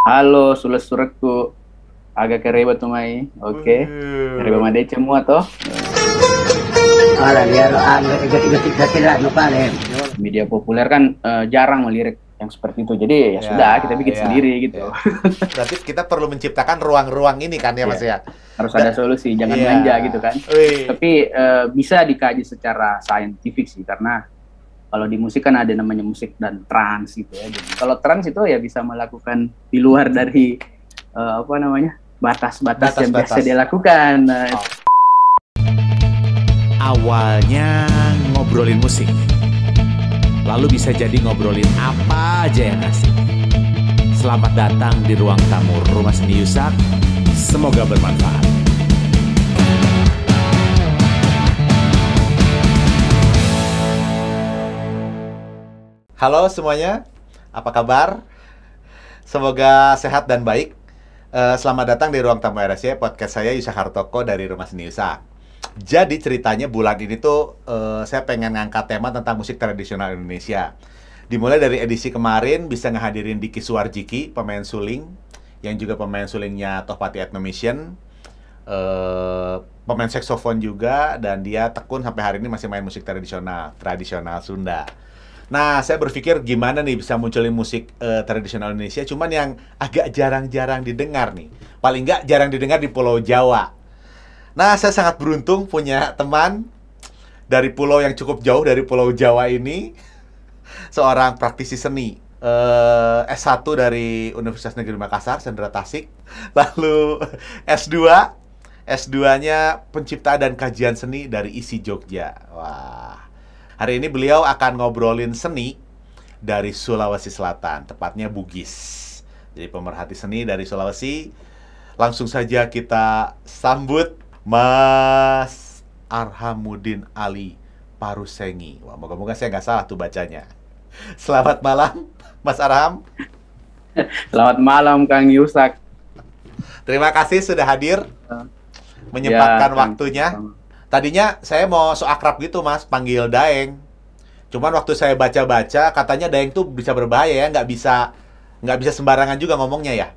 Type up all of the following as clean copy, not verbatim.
Halo, sules surekku. Agak kereba tumai. Oke. Kereba made semua toh. Ala biar ikut tidak lupa deh. Media populer kan jarang melirik yang seperti itu. Jadi ya sudah kita bikin sendiri gitu. Berarti kita perlu menciptakan ruang-ruang ini kan ya Mas ya. Harus ada solusi, jangan manja gitu kan. Tapi bisa dikaji secara saintifik sih, karena kalau di musik kan ada namanya musik dan trans gitu ya. Jadi kalau trans itu ya bisa melakukan di luar dari batas-batas yang biasa dia lakukan. Awalnya ngobrolin musik, lalu bisa jadi ngobrolin apa aja yang asik. Selamat datang di ruang tamu Rumah Seni Yusak. Semoga bermanfaat. Halo semuanya, apa kabar? Semoga sehat dan baik. Selamat datang di ruang tamu RSY, podcast saya Yusak Hartoko dari Rumah Seni Yusak. Jadi ceritanya bulan ini tuh saya pengen ngangkat tema tentang musik tradisional Indonesia. Dimulai dari edisi kemarin bisa ngehadirin Diki Suwarjiki, pemain suling, yang juga pemain sulingnya Tohpati Ethno Mission, pemain saksofon juga, dan dia tekun sampai hari ini masih main musik tradisional Sunda. Nah, saya berpikir gimana nih bisa munculin musik tradisional Indonesia, cuman yang agak jarang-jarang didengar nih. Paling nggak jarang didengar di Pulau Jawa. Nah, saya sangat beruntung punya teman dari pulau yang cukup jauh dari Pulau Jawa ini, seorang praktisi seni, S1 dari Universitas Negeri Makassar, Sendra Tasik, lalu S2-nya penciptaan dan kajian seni dari ISI Jogja. Wah, hari ini beliau akan ngobrolin seni dari Sulawesi Selatan, tepatnya Bugis. Jadi pemerhati seni dari Sulawesi. Langsung saja kita sambut Mas Arhamuddin Ali Parusengi. Wah, moga-moga saya nggak salah tuh bacanya. Selamat malam, Mas Arham. Selamat malam, Kang Yusak. Terima kasih sudah hadir, menyempatkan waktunya. Tadinya saya mau so akrab gitu, Mas, panggil Daeng. Cuman waktu saya baca-baca, katanya Daeng tuh bisa berbahaya ya, nggak bisa sembarangan juga ngomongnya ya.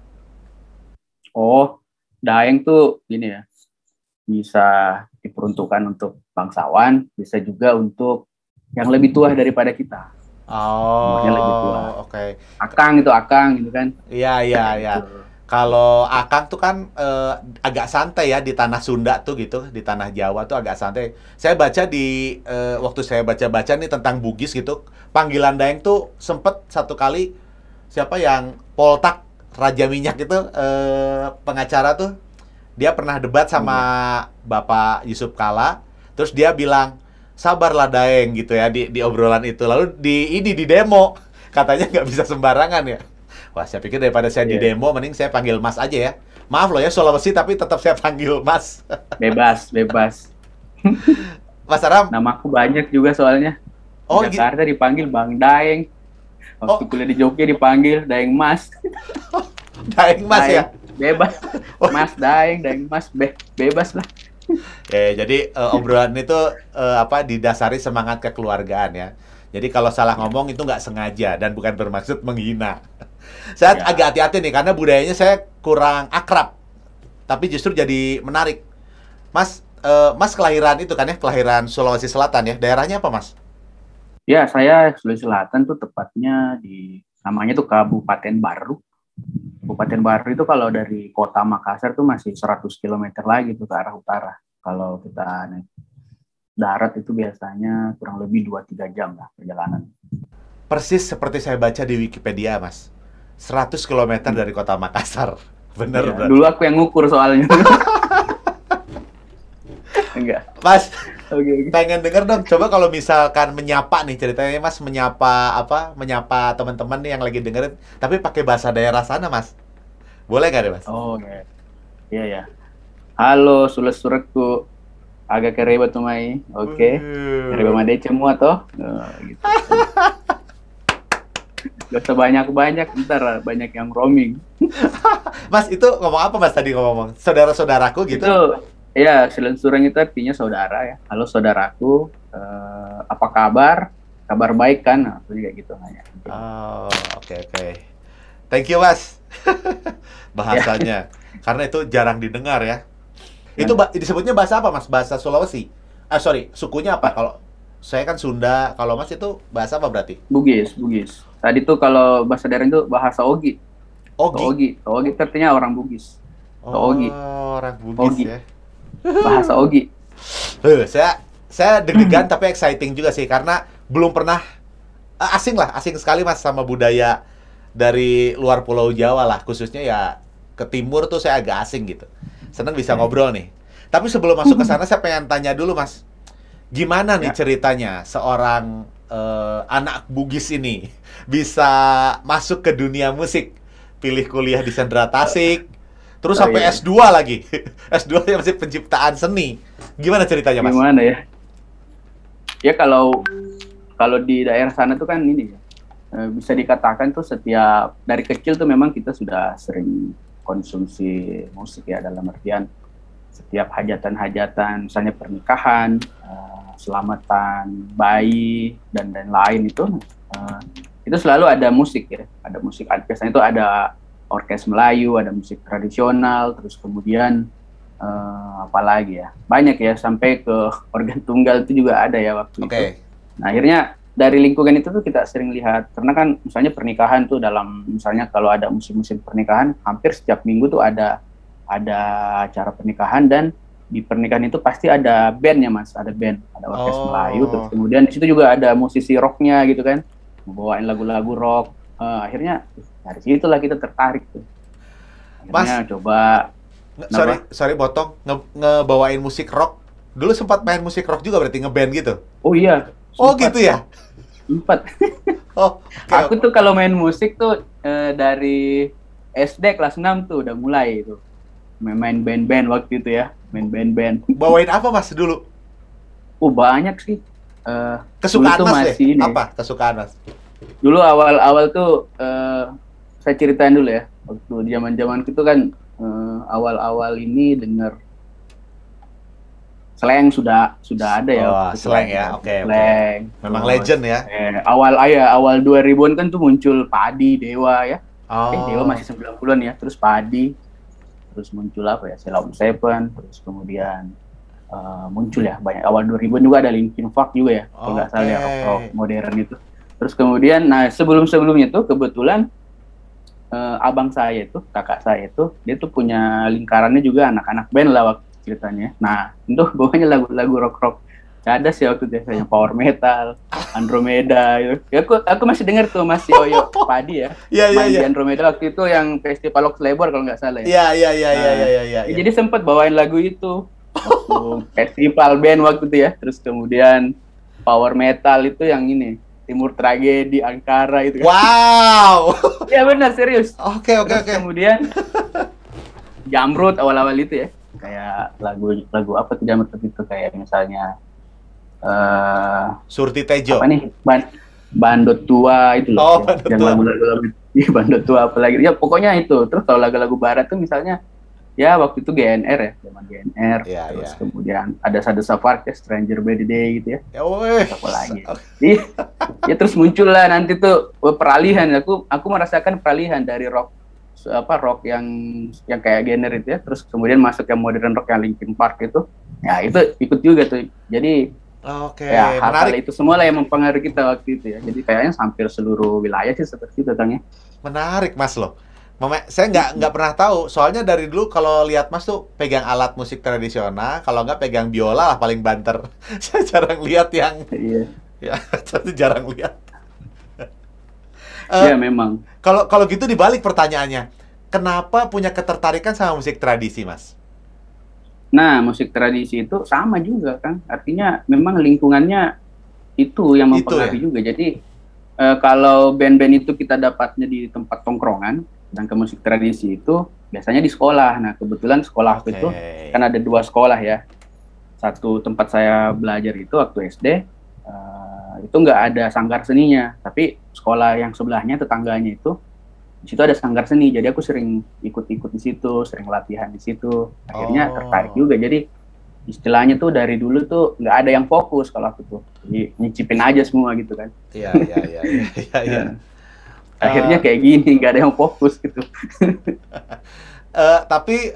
Oh, Daeng tuh gini ya. Bisa diperuntukkan untuk bangsawan, bisa juga untuk yang lebih tua daripada kita. Oh, lebih tua. Oke. Akang gitu kan. Iya. Gitu. Kalau Akang tuh kan agak santai ya di tanah Sunda tuh gitu, di tanah Jawa tuh agak santai. Saya baca di waktu saya baca-baca nih tentang Bugis gitu, panggilan Daeng tuh sempet satu kali siapa yang Poltak Raja Minyak itu pengacara tuh, dia pernah debat sama Bapak Yusuf Kala, terus dia bilang, sabarlah Daeng gitu ya di obrolan itu. Lalu di demo, katanya nggak bisa sembarangan ya. Wah, saya pikir daripada saya di demo, mending saya panggil Mas aja ya. Maaf loh ya Sulawesi, tapi tetap saya panggil Mas. Bebas. Mas Aram. Namaku banyak juga soalnya. Di Jakarta dipanggil Bang Daeng. Waktu kuliah di Jogja dipanggil Daeng Mas. Daeng Mas ya? Bebas. Mas Daeng Mas, bebas lah. Jadi obrolan itu didasari semangat kekeluargaan ya. Jadi kalau salah ngomong itu nggak sengaja dan bukan bermaksud menghina. Saya agak hati-hati nih karena budayanya saya kurang akrab. Tapi justru jadi menarik. Mas, Mas kelahiran itu kan ya, kelahiran Sulawesi Selatan ya. Daerahnya apa, Mas? Ya, saya Sulawesi Selatan tuh tepatnya namanya tuh Kabupaten Baru. Kabupaten Baru itu kalau dari kota Makassar tuh masih 100 km lagi tuh ke arah utara. Kalau kita naik darat itu biasanya kurang lebih 2-3 jam lah perjalanan. Persis seperti saya baca di Wikipedia, Mas. 100 km dari kota Makassar. Bener, ya, dulu aku yang ngukur soalnya. Enggak. Mas, pengen denger dong. Coba kalau misalkan menyapa nih ceritanya, Mas, menyapa teman-teman nih yang lagi dengerin, tapi pakai bahasa daerah sana, Mas. Boleh nggak deh, Mas? Oh, iya. Halo, sules surekku. Agak kereba tumai. Oke. Kereba made semua toh. Gitu. Gak usah banyak-banyak, ntar banyak yang roaming. Mas, itu ngomong apa, Mas, tadi ngomong? Saudara-saudaraku gitu? Itu, ya, silensureng itu artinya saudara ya. Halo saudaraku, apa kabar? Kabar baik kan? Nah, itu juga gitu nanya. Oh, oke. Thank you, Mas. bahasanya. Karena itu jarang didengar ya. Itu disebutnya bahasa apa, Mas? Bahasa Sulawesi? Sorry, sukunya apa? Kalau saya kan Sunda, kalau Mas itu bahasa apa berarti? Bugis. Tadi tuh kalau bahasa daerah itu bahasa Ogi. Ogi. Ogi itu artinya orang Bugis. Ogi. Orang Bugis Ogi. ya. Bahasa Ogi. Saya deg-degan tapi exciting juga sih karena belum pernah asing sekali Mas sama budaya dari luar Pulau Jawa lah, khususnya ya ke timur tuh saya agak asing gitu. Senang bisa ngobrol nih. Tapi sebelum masuk ke sana saya pengen tanya dulu Mas, gimana nih ceritanya seorang anak Bugis ini bisa masuk ke dunia musik, pilih kuliah di Sendra Tasik, terus sampai S2 lagi. S2 nya masih penciptaan seni. Gimana ceritanya Mas? Gimana ya? Ya kalau di daerah sana tuh kan ini ya, bisa dikatakan tuh setiap dari kecil tuh memang kita sudah sering konsumsi musik ya, dalam artian setiap hajatan-hajatan, misalnya pernikahan, selamatan bayi dan lain-lain itu selalu ada musik ya, ada musik. Biasanya itu ada orkes Melayu, ada musik tradisional, terus kemudian apalagi ya, banyak ya, sampai ke organ tunggal itu juga ada ya waktu itu. Nah akhirnya dari lingkungan itu tuh kita sering lihat, karena kan misalnya pernikahan tuh misalnya kalau ada musim-musim pernikahan, hampir setiap minggu tuh ada acara pernikahan, dan di pernikahan itu pasti ada bandnya Mas, ada orkes Melayu, terus kemudian di situ juga ada musisi rocknya gitu kan, membawain lagu-lagu rock. Akhirnya dari situlah kita tertarik tuh. Akhirnya Mas, coba. Sorry potong, ngebawain musik rock. Dulu sempat main musik rock juga berarti, ngeband gitu? Oh iya. Gitu ya? Sempat. Aku tuh kalau main musik tuh dari SD kelas 6 tuh udah mulai itu. Main band-band waktu itu ya, main band-band. Bawain apa Mas dulu? Banyak sih. Kesukaan Mas deh? Apa kesukaan Mas? Dulu awal-awal tuh saya ceritain dulu ya. Waktu zaman-zaman itu kan awal-awal ini dengar slang sudah ada ya. Slang ya, oke. Memang terus, legend ya. Awal 2000-an kan tuh muncul Padi, Dewa ya. Dewa masih 90-an ya, terus Padi, terus muncul apa ya, Sheila On 7, terus kemudian muncul ya banyak. Awal 2000-an juga ada Linkin Park juga ya, kalau nggak salah ya, rock modern itu. Terus kemudian, nah sebelumnya tuh kebetulan abang saya itu, kakak saya itu, dia tuh punya lingkarannya juga anak-anak band lah waktu ceritanya. Nah, itu bawahnya lagu-lagu rock-rock. Cadas ya waktu itu, kayak Power Metal, Andromeda gitu. Ya, aku masih dengar tuh Mas Yoyo Padi ya. Main di Andromeda waktu itu yang festival Oxlabor kalau nggak salah ya. Iya. Jadi sempat bawain lagu itu waktu festival band waktu itu ya. Terus kemudian Power Metal itu yang ini, Timur Tragedi, Ankara itu kan. Wow. Ya benar, serius. Oke. Kemudian Jamrud awal-awal itu ya. Kayak lagu apa tuh Jamrud itu, kayak misalnya Surti Tejo. Apa nih? Bandot Tua itu loh. Yang lagu-lagu Bandot Tua apalagi. Ya pokoknya itu. Terus kalau lagu-lagu barat tuh misalnya ya waktu itu GNR ya, zaman GNR. Terus kemudian ada Sada Safar ya, Stranger by the Day gitu ya. Apa lagi? Ya terus muncul lah nanti tuh peralihan. Aku merasakan peralihan dari rock yang kayak genre itu ya, terus kemudian masuk yang modern rock yang Linkin Park itu. Ya itu ikut juga tuh. Jadi ya, hal-hal itu semua lah yang mempengaruhi kita waktu itu ya. Jadi kayaknya hampir seluruh wilayah sih seperti itu datangnya. Menarik Mas loh. Saya nggak pernah tahu. Soalnya dari dulu kalau lihat Mas tuh pegang alat musik tradisional, kalau nggak pegang biola lah paling banter. Saya jarang lihat yang. Iya. Ya, saya jarang lihat. Ya memang. Kalau gitu dibalik pertanyaannya, kenapa punya ketertarikan sama musik tradisi Mas? Nah, musik tradisi itu sama juga kan, artinya memang lingkungannya itu yang mempengaruhi juga. Jadi kalau band-band itu kita dapatnya di tempat tongkrongan, dan ke musik tradisi itu biasanya di sekolah. Nah kebetulan sekolah itu kan ada 2 sekolah ya. Satu tempat saya belajar itu waktu SD, itu nggak ada sanggar seninya, tapi sekolah yang sebelahnya, tetangganya itu, di situ ada sanggar seni. Jadi aku sering ikut-ikut di situ, sering latihan di situ. Akhirnya tertarik juga. Jadi istilahnya tuh dari dulu tuh nggak ada yang fokus kalau aku tuh. Jadi nyicipin aja semua gitu kan. Iya. Akhirnya kayak gini, nggak ada yang fokus gitu. Tapi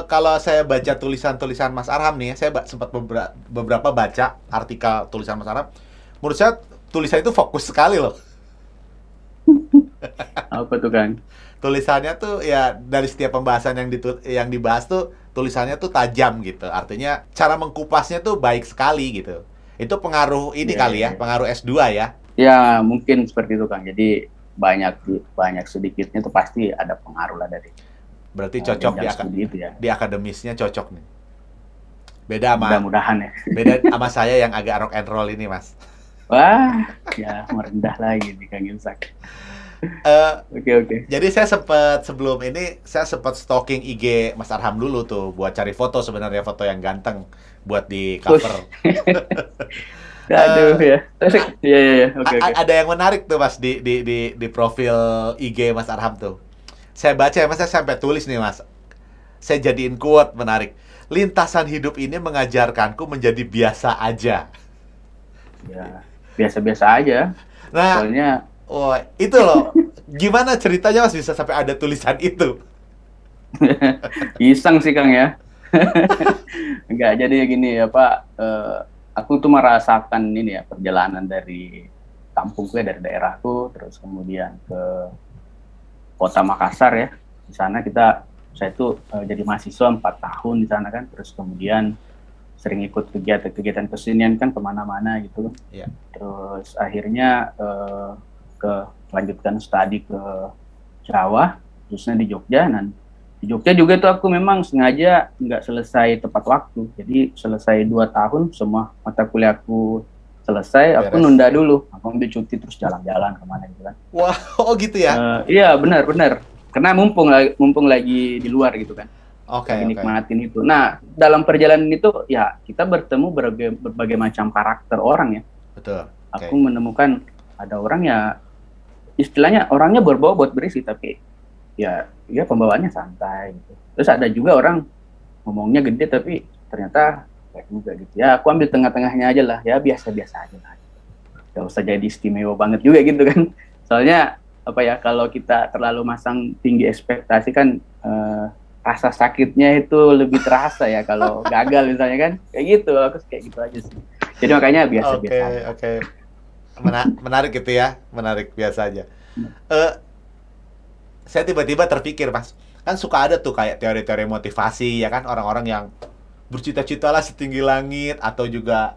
kalau saya baca tulisan-tulisan Mas Arham nih, saya sempat beberapa baca artikel tulisan Mas Arham. Menurut saya tulisan itu fokus sekali loh. Apa tuh Kang? Tulisannya tuh ya dari setiap pembahasan yang dibahas tuh tulisannya tuh tajam gitu. Artinya cara mengkupasnya tuh baik sekali gitu. Itu pengaruh ini kali ya, pengaruh S2 ya. Ya mungkin seperti itu Kang. Jadi banyak sedikitnya tuh pasti ada pengaruh lah dari. Berarti cocok itu ya. Di akademisnya cocok nih. Beda sama mudah-mudahan ya. Beda sama saya yang agak rock and roll ini, Mas. Wah, ya merendah lagi nih Kang Ilsak. Oke. Jadi saya sebelum ini saya sempat stalking IG Mas Arham dulu tuh buat cari foto, sebenarnya foto yang ganteng buat di cover. Aduh ya. Iya. Oke. Ada yang menarik tuh Mas di profil IG Mas Arham tuh. Saya baca ya Mas, saya sampai tulis nih Mas. Saya jadiin quote menarik. Lintasan hidup ini mengajarkanku menjadi biasa aja. Ya, biasa-biasa aja. Nah, soalnya itu loh. Gimana ceritanya Mas bisa sampai ada tulisan itu? Iseng sih Kang ya. Enggak, jadi gini ya Pak. Aku tuh merasakan ini ya, perjalanan dari kampungku ya, dari daerahku, terus kemudian ke Kota Makassar ya. Di sana saya tuh jadi mahasiswa 4 tahun di sana kan, terus kemudian sering ikut kegiatan kesenian kan kemana-mana gitu. Yeah. Terus akhirnya lanjutkan studi ke Jawa, khususnya di Jogja. Dan di Jogja juga tuh aku memang sengaja nggak selesai tepat waktu. Jadi selesai 2 tahun semua mata kuliahku selesai, aku nunda dulu. Aku ambil cuti terus jalan-jalan kemana gitu kan. Wah, gitu ya? Iya benar. Karena mumpung lagi di luar gitu kan. Oke. Nikmatin itu. Nah, dalam perjalanan itu ya kita bertemu berbagai macam karakter orang ya. Betul. Aku menemukan ada orang ya istilahnya orangnya berbawa buat berisi, tapi ya pembawaannya santai gitu. Terus ada juga orang ngomongnya gede tapi ternyata kayak juga gitu. Ya aku ambil tengah-tengahnya aja lah, ya biasa-biasa aja lah. Gak usah jadi istimewa banget juga gitu kan. Soalnya apa ya, kalau kita terlalu masang tinggi ekspektasi kan rasa sakitnya itu lebih terasa ya kalau gagal misalnya kan. Kayak gitu, aku kayak gitu aja sih. Jadi makanya biasa-biasa aja. Oke. Menarik gitu ya, menarik biasa aja. Saya tiba-tiba terpikir Mas, kan suka ada tuh kayak teori-teori motivasi ya kan, orang-orang yang bercita-cita lah setinggi langit atau juga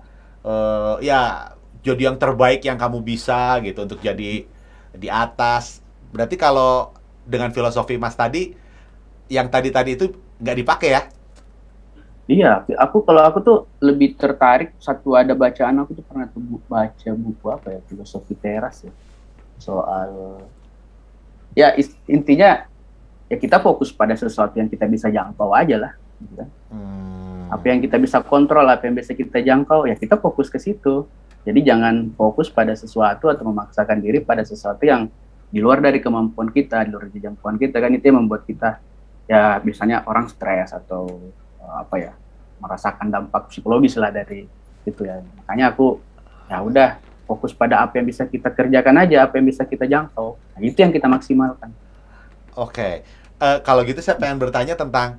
ya jadi yang terbaik yang kamu bisa gitu untuk jadi di atas. Berarti kalau dengan filosofi Mas tadi, yang tadi itu nggak dipakai ya? Iya, kalau aku tuh lebih tertarik, ada bacaan aku tuh pernah baca buku apa ya, filosofi teras ya, soal ya intinya ya kita fokus pada sesuatu yang kita bisa jangkau aja lah, gitu kan. Apa yang kita bisa kontrol, apa yang bisa kita jangkau, ya kita fokus ke situ. Jadi jangan fokus pada sesuatu atau memaksakan diri pada sesuatu yang di luar dari kemampuan kita, di luar dari jangkauan kita kan, itu yang membuat kita ya biasanya orang stres atau merasakan dampak psikologis lah dari itu ya. Makanya aku ya udah fokus pada apa yang bisa kita kerjakan aja, apa yang bisa kita jangkau. Nah, itu yang kita maksimalkan. Oke. Kalau gitu saya pengen bertanya tentang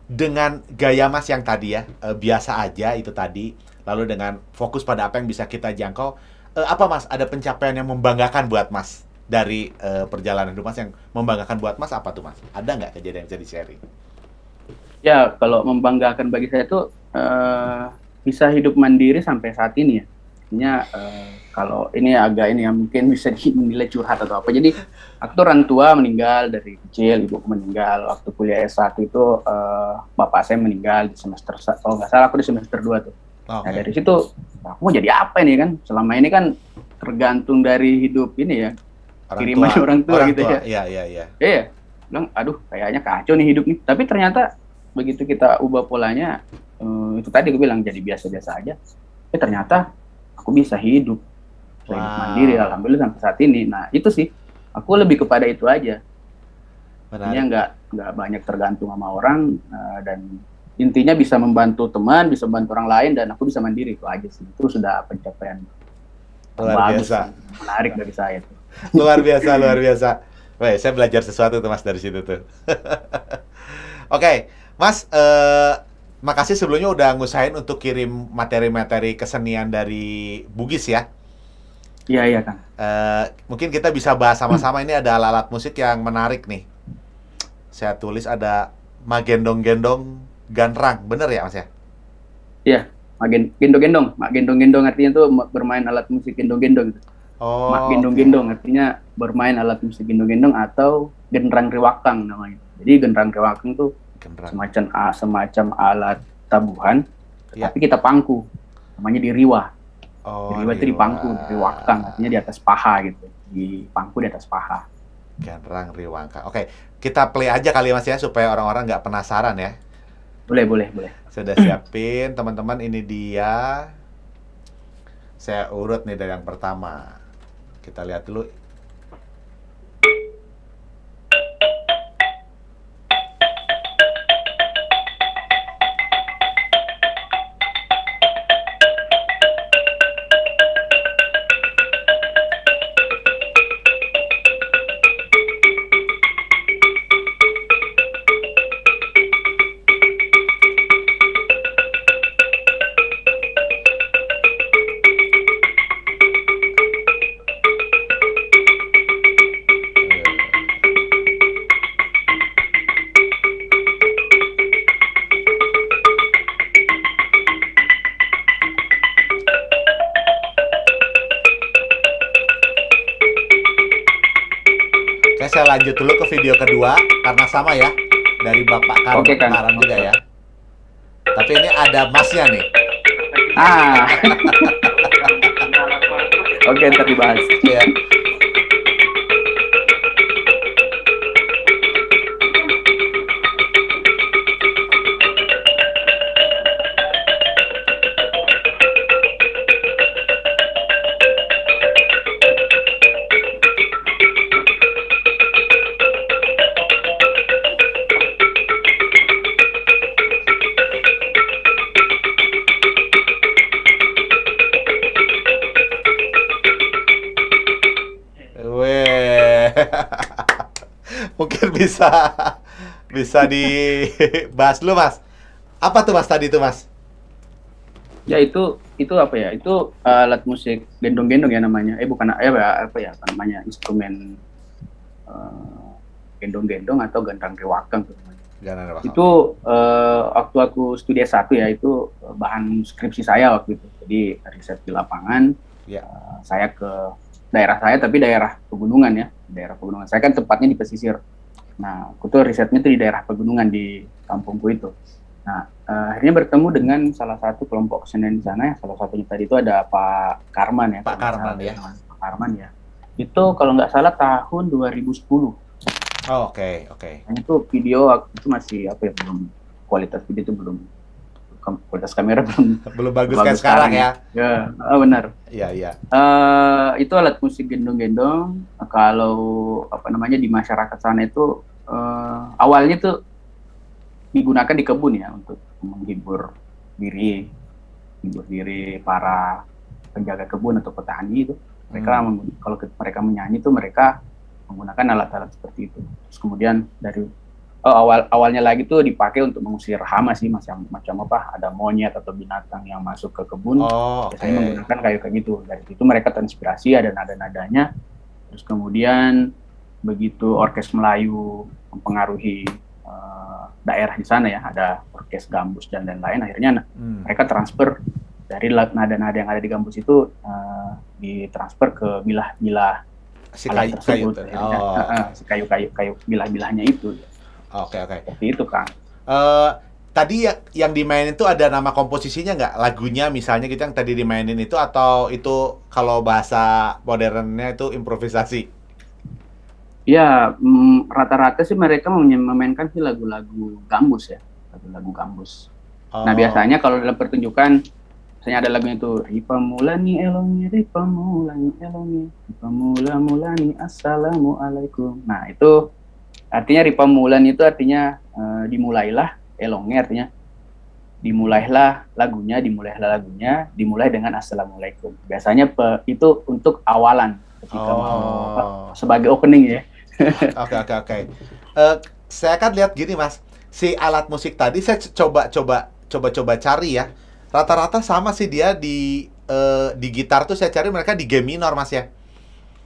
dengan gaya Mas yang tadi ya, biasa aja itu tadi, lalu dengan fokus pada apa yang bisa kita jangkau, apa Mas, ada pencapaian yang membanggakan buat Mas dari perjalanan hidup Mas yang membanggakan buat Mas, apa tuh Mas? Ada nggak kejadian yang bisa di-sharing? Ya, kalau membanggakan bagi saya itu bisa hidup mandiri sampai saat ini ya. Artinya kalau ini agak ini ya mungkin bisa dinilai curhat atau apa. Jadi aku tuh orang tua meninggal dari kecil, ibuku meninggal. Waktu kuliah S1 itu bapak saya meninggal di semester, kalau nggak salah aku di semester 2 tuh. Okay. Nah dari situ aku mau jadi apa ini kan? Selama ini kan tergantung dari hidup ini ya. Kiriman orang tua gitu ya. Iya. Iya. Bilang aduh kayaknya kacau nih hidup nih. Tapi ternyata begitu kita ubah polanya, itu tadi aku bilang jadi biasa-biasa aja. Ternyata aku bisa hidup mandiri, alhamdulillah sampai saat ini. Nah itu sih, aku lebih kepada itu aja. Intinya nggak banyak tergantung sama orang, dan intinya bisa membantu teman, bisa membantu orang lain, dan aku bisa mandiri, itu aja sih. Itu sudah pencapaian luar biasa, menarik bagi saya tuh. Luar biasa, luar biasa. Weh, saya belajar sesuatu tuh Mas dari situ tuh. Oke, Mas, makasih sebelumnya udah ngusahain untuk kirim materi-materi kesenian dari Bugis ya. Iya, iya, Kang. Mungkin kita bisa bahas sama-sama. Ini ada alat-alat musik yang menarik nih. Saya tulis ada magendong-gendong ganrang, bener ya Mas ya? Iya, gendong-gendong. Mak gendong-gendong artinya tuh bermain alat musik gendong-gendong. Oh, Mak gendong-gendong artinya bermain alat musik gendong-gendong atau genrang rewakang namanya. Jadi genrang rewakang tuh ganrang. semacam alat tabuhan, Ya. tapi kita pangku. Namanya diriwah. Oh, Diriwah itu dipangku, rewakang artinya di atas paha gitu. Dipangku di atas paha. Ganrang riwangka. Oke, kita play aja kali Mas ya supaya orang-orang nggak penasaran ya. Boleh. Sudah siapin teman-teman, ini dia. Saya urut nih dari yang pertama. Kita lihat dulu. Oke, saya lanjut dulu ke video kedua karena sama ya, dari Bapak Oke, Kang. Karan juga ya. Tapi ini ada Masnya nih. Ah. Oke, ntar dibahas. Ya. Weh. Mungkin bisa dibahas dulu Mas. Apa tuh Mas tadi tuh Mas? Ya itu apa ya? Itu alat musik gendong-gendong ya namanya. Bukan apa ya namanya, instrumen gendong-gendong atau genrang rewakang tuh namanya. Itu waktu aku studi S1 ya, itu bahan skripsi saya waktu itu. Jadi riset di lapangan. Ya. Saya ke daerah saya, tapi daerah pegunungan ya, daerah pegunungan. Saya kan tempatnya di pesisir. Nah, aku tuh risetnya tuh di daerah pegunungan di kampungku itu. Nah, akhirnya bertemu dengan salah satu kelompok kesenian di sana ya. Salah satunya tadi itu ada Pak Karman ya. Pak Karman ya. Pak Karman ya. Itu kalau nggak salah tahun 2010. Oh, oke. Nah, itu video waktu itu masih apa ya, belum, kualitas video itu belum, kualitas kamera belum bagus kayak sekarang ya. Ya, benar. Iya. Itu alat musik gendong-gendong. Kalau apa namanya di masyarakat sana itu awalnya tuh digunakan di kebun ya untuk menghibur diri para penjaga kebun atau petani itu. Mereka kalau mereka menyanyi itu mereka menggunakan alat-alat seperti itu. Terus kemudian dari awalnya lagi tuh dipakai untuk mengusir hama sih, macam apa, ada monyet atau binatang yang masuk ke kebun. Biasanya menggunakan kayak gitu. Dari situ mereka terinspirasi, ada nada-nadanya. Terus kemudian begitu orkes Melayu mempengaruhi daerah di sana ya, ada orkes gambus dan lain-lain, akhirnya mereka transfer dari nada-nada yang ada di gambus itu ditransfer ke bilah-bilah alat tersebut. Si kayu bilah-bilahnya itu. Oke. Seperti itu, Kang. Tadi yang dimainin itu ada nama komposisinya nggak? Lagunya misalnya gitu yang tadi dimainin itu, atau itu kalau bahasa modernnya itu improvisasi? Ya, rata-rata sih mereka memainkan sih lagu-lagu gambus ya, lagu-lagu gambus. Nah, biasanya kalau dalam pertunjukan, misalnya ada lagunya itu, Ripa Mulani Elongi, Ripa Mulani Elongi, Ripa Mulani Assalamualaikum. Nah, itu artinya Ripa Mulani itu artinya dimulailah, Elongi artinya dimulailah lagunya, dimulai dengan Assalamualaikum. Biasanya itu untuk awalan ketika mau Oh. sebagai opening ya. Oke. Saya kan lihat gini Mas, si alat musik tadi saya coba cari ya. Rata-rata sama sih dia di gitar tuh saya cari mereka di G minor Mas ya.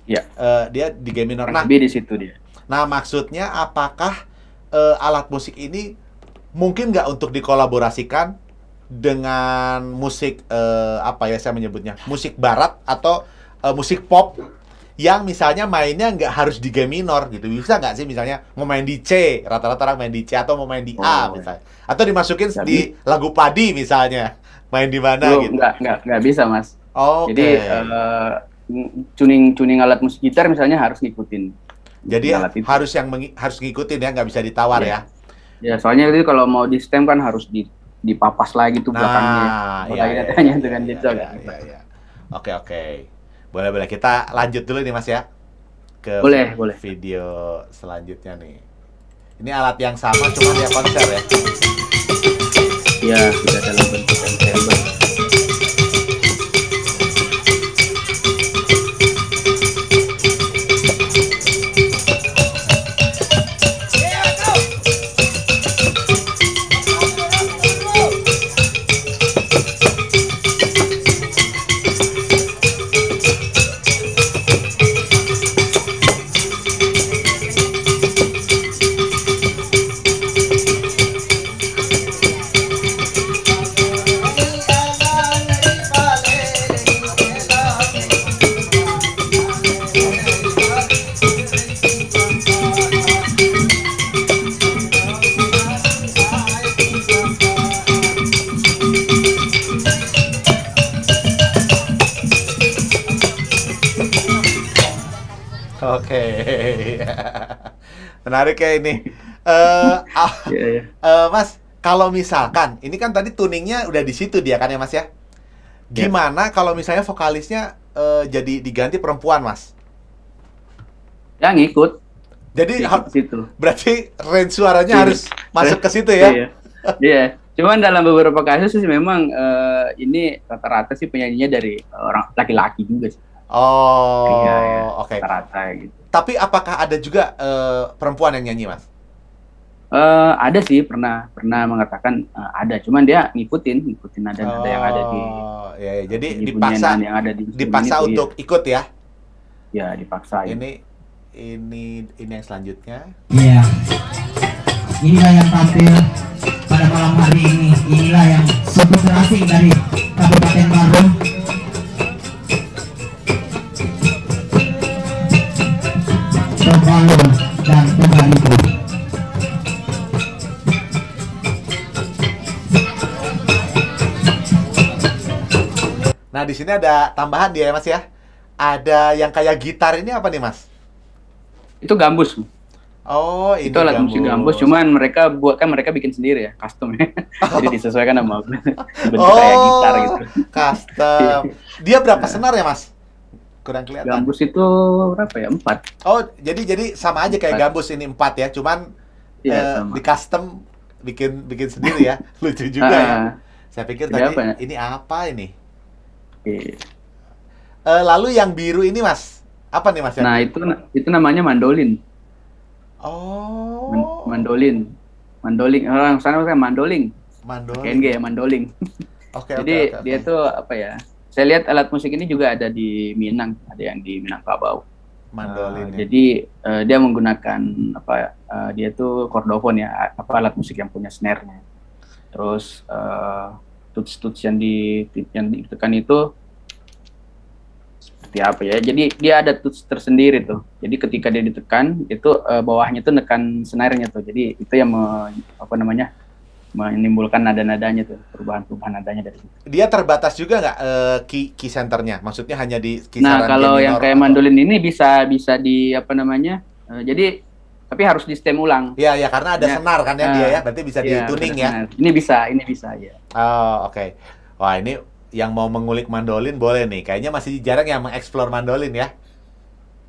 Iya. Dia di G minor. Nah, Lebih di situ dia. nah maksudnya apakah alat musik ini mungkin nggak untuk dikolaborasikan dengan musik apa ya saya menyebutnya musik barat atau musik pop yang misalnya mainnya nggak harus di G minor gitu, bisa nggak sih misalnya mau main di C, rata-rata orang main di C atau mau main di A misalnya, atau dimasukin di lagu padi misalnya, main di mana gitu? Nggak bisa Mas. Oke. Jadi tuning alat musik gitar misalnya harus ngikutin. Jadi alat itu. harus ngikutin ya, nggak bisa ditawar ya. Ya soalnya itu kalau mau di stem kan harus dipapas lagi tuh belakangnya. Nadanya itu kan gitu. Iya. Oke. Boleh kita lanjut dulu nih Mas ya. Ke Boleh. video selanjutnya nih. Ini alat yang sama cuma dia konser ya. Ya, sudah dalam bentuk ensemble. Oke. Menarik ya ini. Mas, kalau misalkan ini kan tadi tuningnya udah di situ dia kan ya Mas ya. Gimana kalau misalnya vokalisnya jadi diganti perempuan Mas? Ya ngikut. Jadi situ. berarti range suaranya harus masuk ke situ ya? Iya. Cuman dalam beberapa kasus sih memang ini rata-rata sih penyanyinya dari orang laki-laki juga sih. Oh, oke. Rata-rata gitu. Tapi apakah ada juga perempuan yang nyanyi Mas? Ada sih, pernah mengatakan ada, cuman dia ngikutin nada-nada yang ada di. Ya, jadi yang ada di dipaksa untuk ikut ya? Ya, dipaksa. Ini yang selanjutnya. Iya. Inilah yang tampil pada malam hari ini. Inilah yang suku terasing dari Kabupaten Bandung. Tobalun dan Tobalibu. Nah, di sini ada tambahan dia ya Mas ya. Ada yang kayak gitar ini apa nih Mas? Itu gambus. Oh, ini itu alat musik gambus, cuman mereka bikin sendiri ya, custom ya. Jadi disesuaikan sama bentuk kayak gitar gitu. Custom. Dia berapa senar ya Mas? Kurang kelihatan. Gambus itu berapa ya? 4. Oh, jadi sama aja kayak gambus ini 4 ya, cuman di custom bikin sendiri ya. Lucu juga ya. Saya pikir tadi ini apa ini? Lalu yang biru ini Mas, apa nih Mas? Nah, itu namanya mandolin. Oh. Mandolin. Orang sana kan mandoling. KNG ya, mandoling. Jadi dia tuh apa ya? Saya lihat alat musik ini juga ada di Minang, ada yang di Minangkabau. Mandolin. Jadi dia menggunakan dia tuh kordofon ya, alat musik yang punya snare-nya. Terus tuts yang ditekan itu seperti apa ya? Jadi dia ada tuts tersendiri tuh. Jadi ketika dia ditekan itu bawahnya tuh nekan snare-nya tuh. Jadi itu yang menimbulkan nada-nadanya tuh, perubahan nadanya dari situ. Dia terbatas juga nggak key centernya? Maksudnya hanya di kisaran. Nah, kalau yang kayak mandolin ini bisa di jadi tapi harus di stem ulang. Iya, karena ada senar kan ya dia ya. Berarti bisa dituning ya. Ini bisa ya. Oh, oke. Wah, ini yang mau mengulik mandolin boleh nih. Kayaknya masih jarang yang mengeksplor mandolin ya.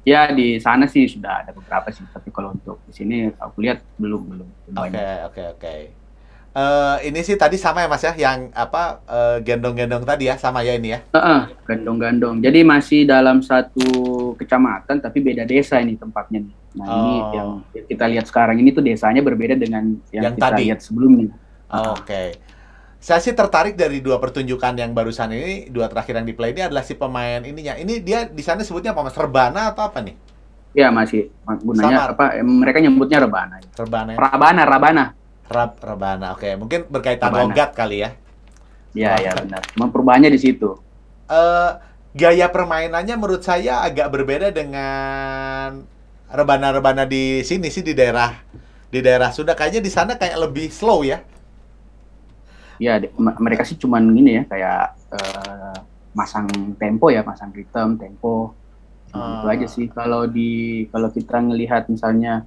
Ya, di sana sih sudah ada beberapa sih, tapi kalau untuk di sini aku lihat belum. Oke. Ini sih tadi sama ya Mas ya, yang apa gendong-gendong tadi ya, sama ya ini ya. Gandong-gandong. Jadi masih dalam satu kecamatan tapi beda desa ini tempatnya nih. Nah, ini yang kita lihat sekarang ini tuh desanya berbeda dengan yang kita tadi lihat sebelumnya. Oke. Saya sih tertarik dari dua pertunjukan yang barusan ini, dua terakhir yang di play ini adalah si pemain ininya. Ini dia di sana sebutnya apa Mas? Rebana atau apa nih? Ya, masih gunanya apa? Mereka nyebutnya rebana. Rebana. Rabana. Rebana. Oke, mungkin berkaitan Rebana. logat kali ya. Ya, benar. Perubahannya di situ. Gaya permainannya menurut saya agak berbeda dengan rebana-rebana di sini sih, di daerah Sunda. Kayaknya di sana kayak lebih slow ya. Ya, mereka sih cuman gini ya, kayak masang tempo ya, masang ritme, tempo. Itu aja sih. Kalau kita ngelihat misalnya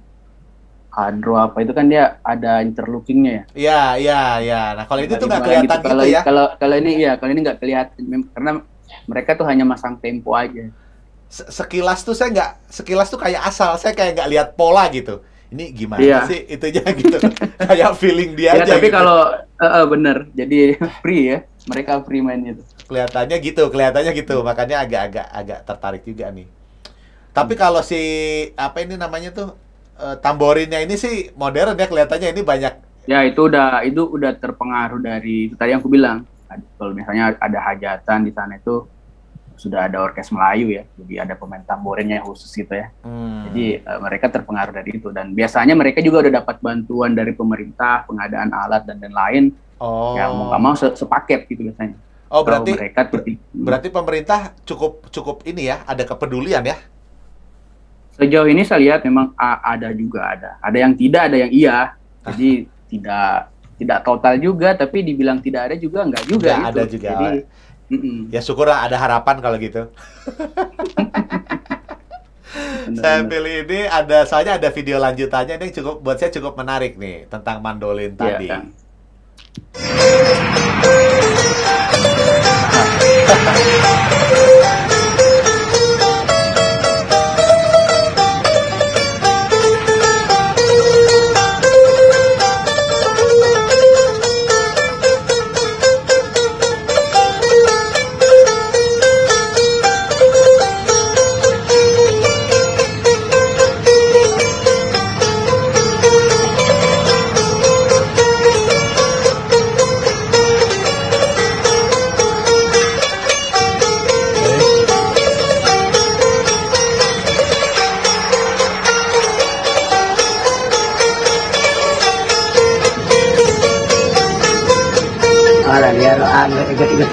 hadro apa itu kan dia ada interlookingnya ya. Iya. Nah, kalau itu tuh nggak kelihatan gitu ya. Kalau ini nggak kelihatan karena mereka tuh hanya masang tempo aja. Sekilas tuh kayak asal, saya kayak nggak lihat pola gitu. Ini gimana sih itunya gitu. Kayak feeling dia aja. Tapi gitu. kalau bener, jadi free ya. Mereka free mainnya tuh. Kelihatannya gitu. Makanya agak tertarik juga nih. Tapi kalau si apa ini namanya tuh tamborinnya ini sih modern ya, kelihatannya ini banyak. Ya, itu udah terpengaruh dari tadi yang aku bilang. Kalau misalnya ada hajatan di sana itu sudah ada orkes Melayu ya, jadi ada pemain tamborinnya khusus gitu ya. Jadi mereka terpengaruh dari itu, dan biasanya mereka juga udah dapat bantuan dari pemerintah, pengadaan alat dan lain-lain. Ya mau nggak mau sepaket gitu biasanya. Oh, berarti berarti pemerintah cukup ini ya, ada kepedulian ya. Sejauh ini saya lihat memang ada yang tidak, ada yang iya. Jadi tidak total juga, tapi dibilang tidak ada juga enggak juga. Nggak gitu. ada juga. Jadi, ya syukurlah ada harapan kalau gitu. Saya pilih ini soalnya ada video lanjutannya ini buat saya cukup menarik nih tentang mandolin tadi. Kan?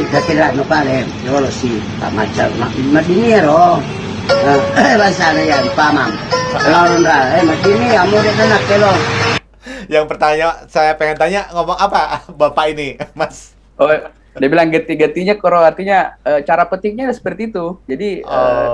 Ikut pare, yo lo si, macam madinero. Bahasa yan, pamam. Lawan madini, amor itu nak kelo. Yang saya pengen tanya, ngomong apa Bapak ini, Mas? Oh, dia bilang geti-getinya koro, artinya cara petiknya seperti itu. Jadi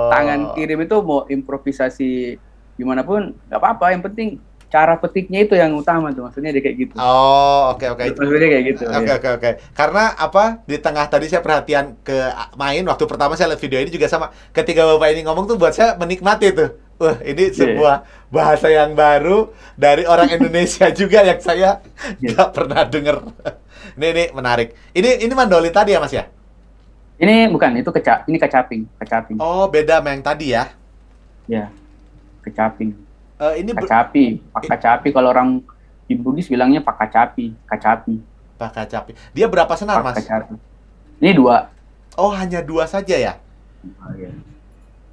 tangan kirim itu mau improvisasi gimana pun nggak apa-apa, yang penting cara petiknya itu yang utama tuh, maksudnya dia kayak gitu. Oh, oke. Maksudnya kayak gitu. Oke. Karena apa? Di tengah tadi saya perhatian ke main waktu pertama saya lihat video ini juga sama. Ketika Bapak ini ngomong tuh buat saya menikmati tuh. Wah, ini sebuah bahasa yang baru dari orang Indonesia juga yang saya nggak pernah denger. Ini menarik. Ini mandolin tadi ya, Mas ya? Ini bukan, itu ini kecaping. Oh, beda sama yang tadi ya? Ya, kecaping. Ini Pak Kacapi, kalau orang di Bugis bilangnya Pak Kacapi. Pak Kacapi. Dia berapa senar, Mas? Kacapi. Ini 2. Oh, hanya 2 saja ya? Oh, iya.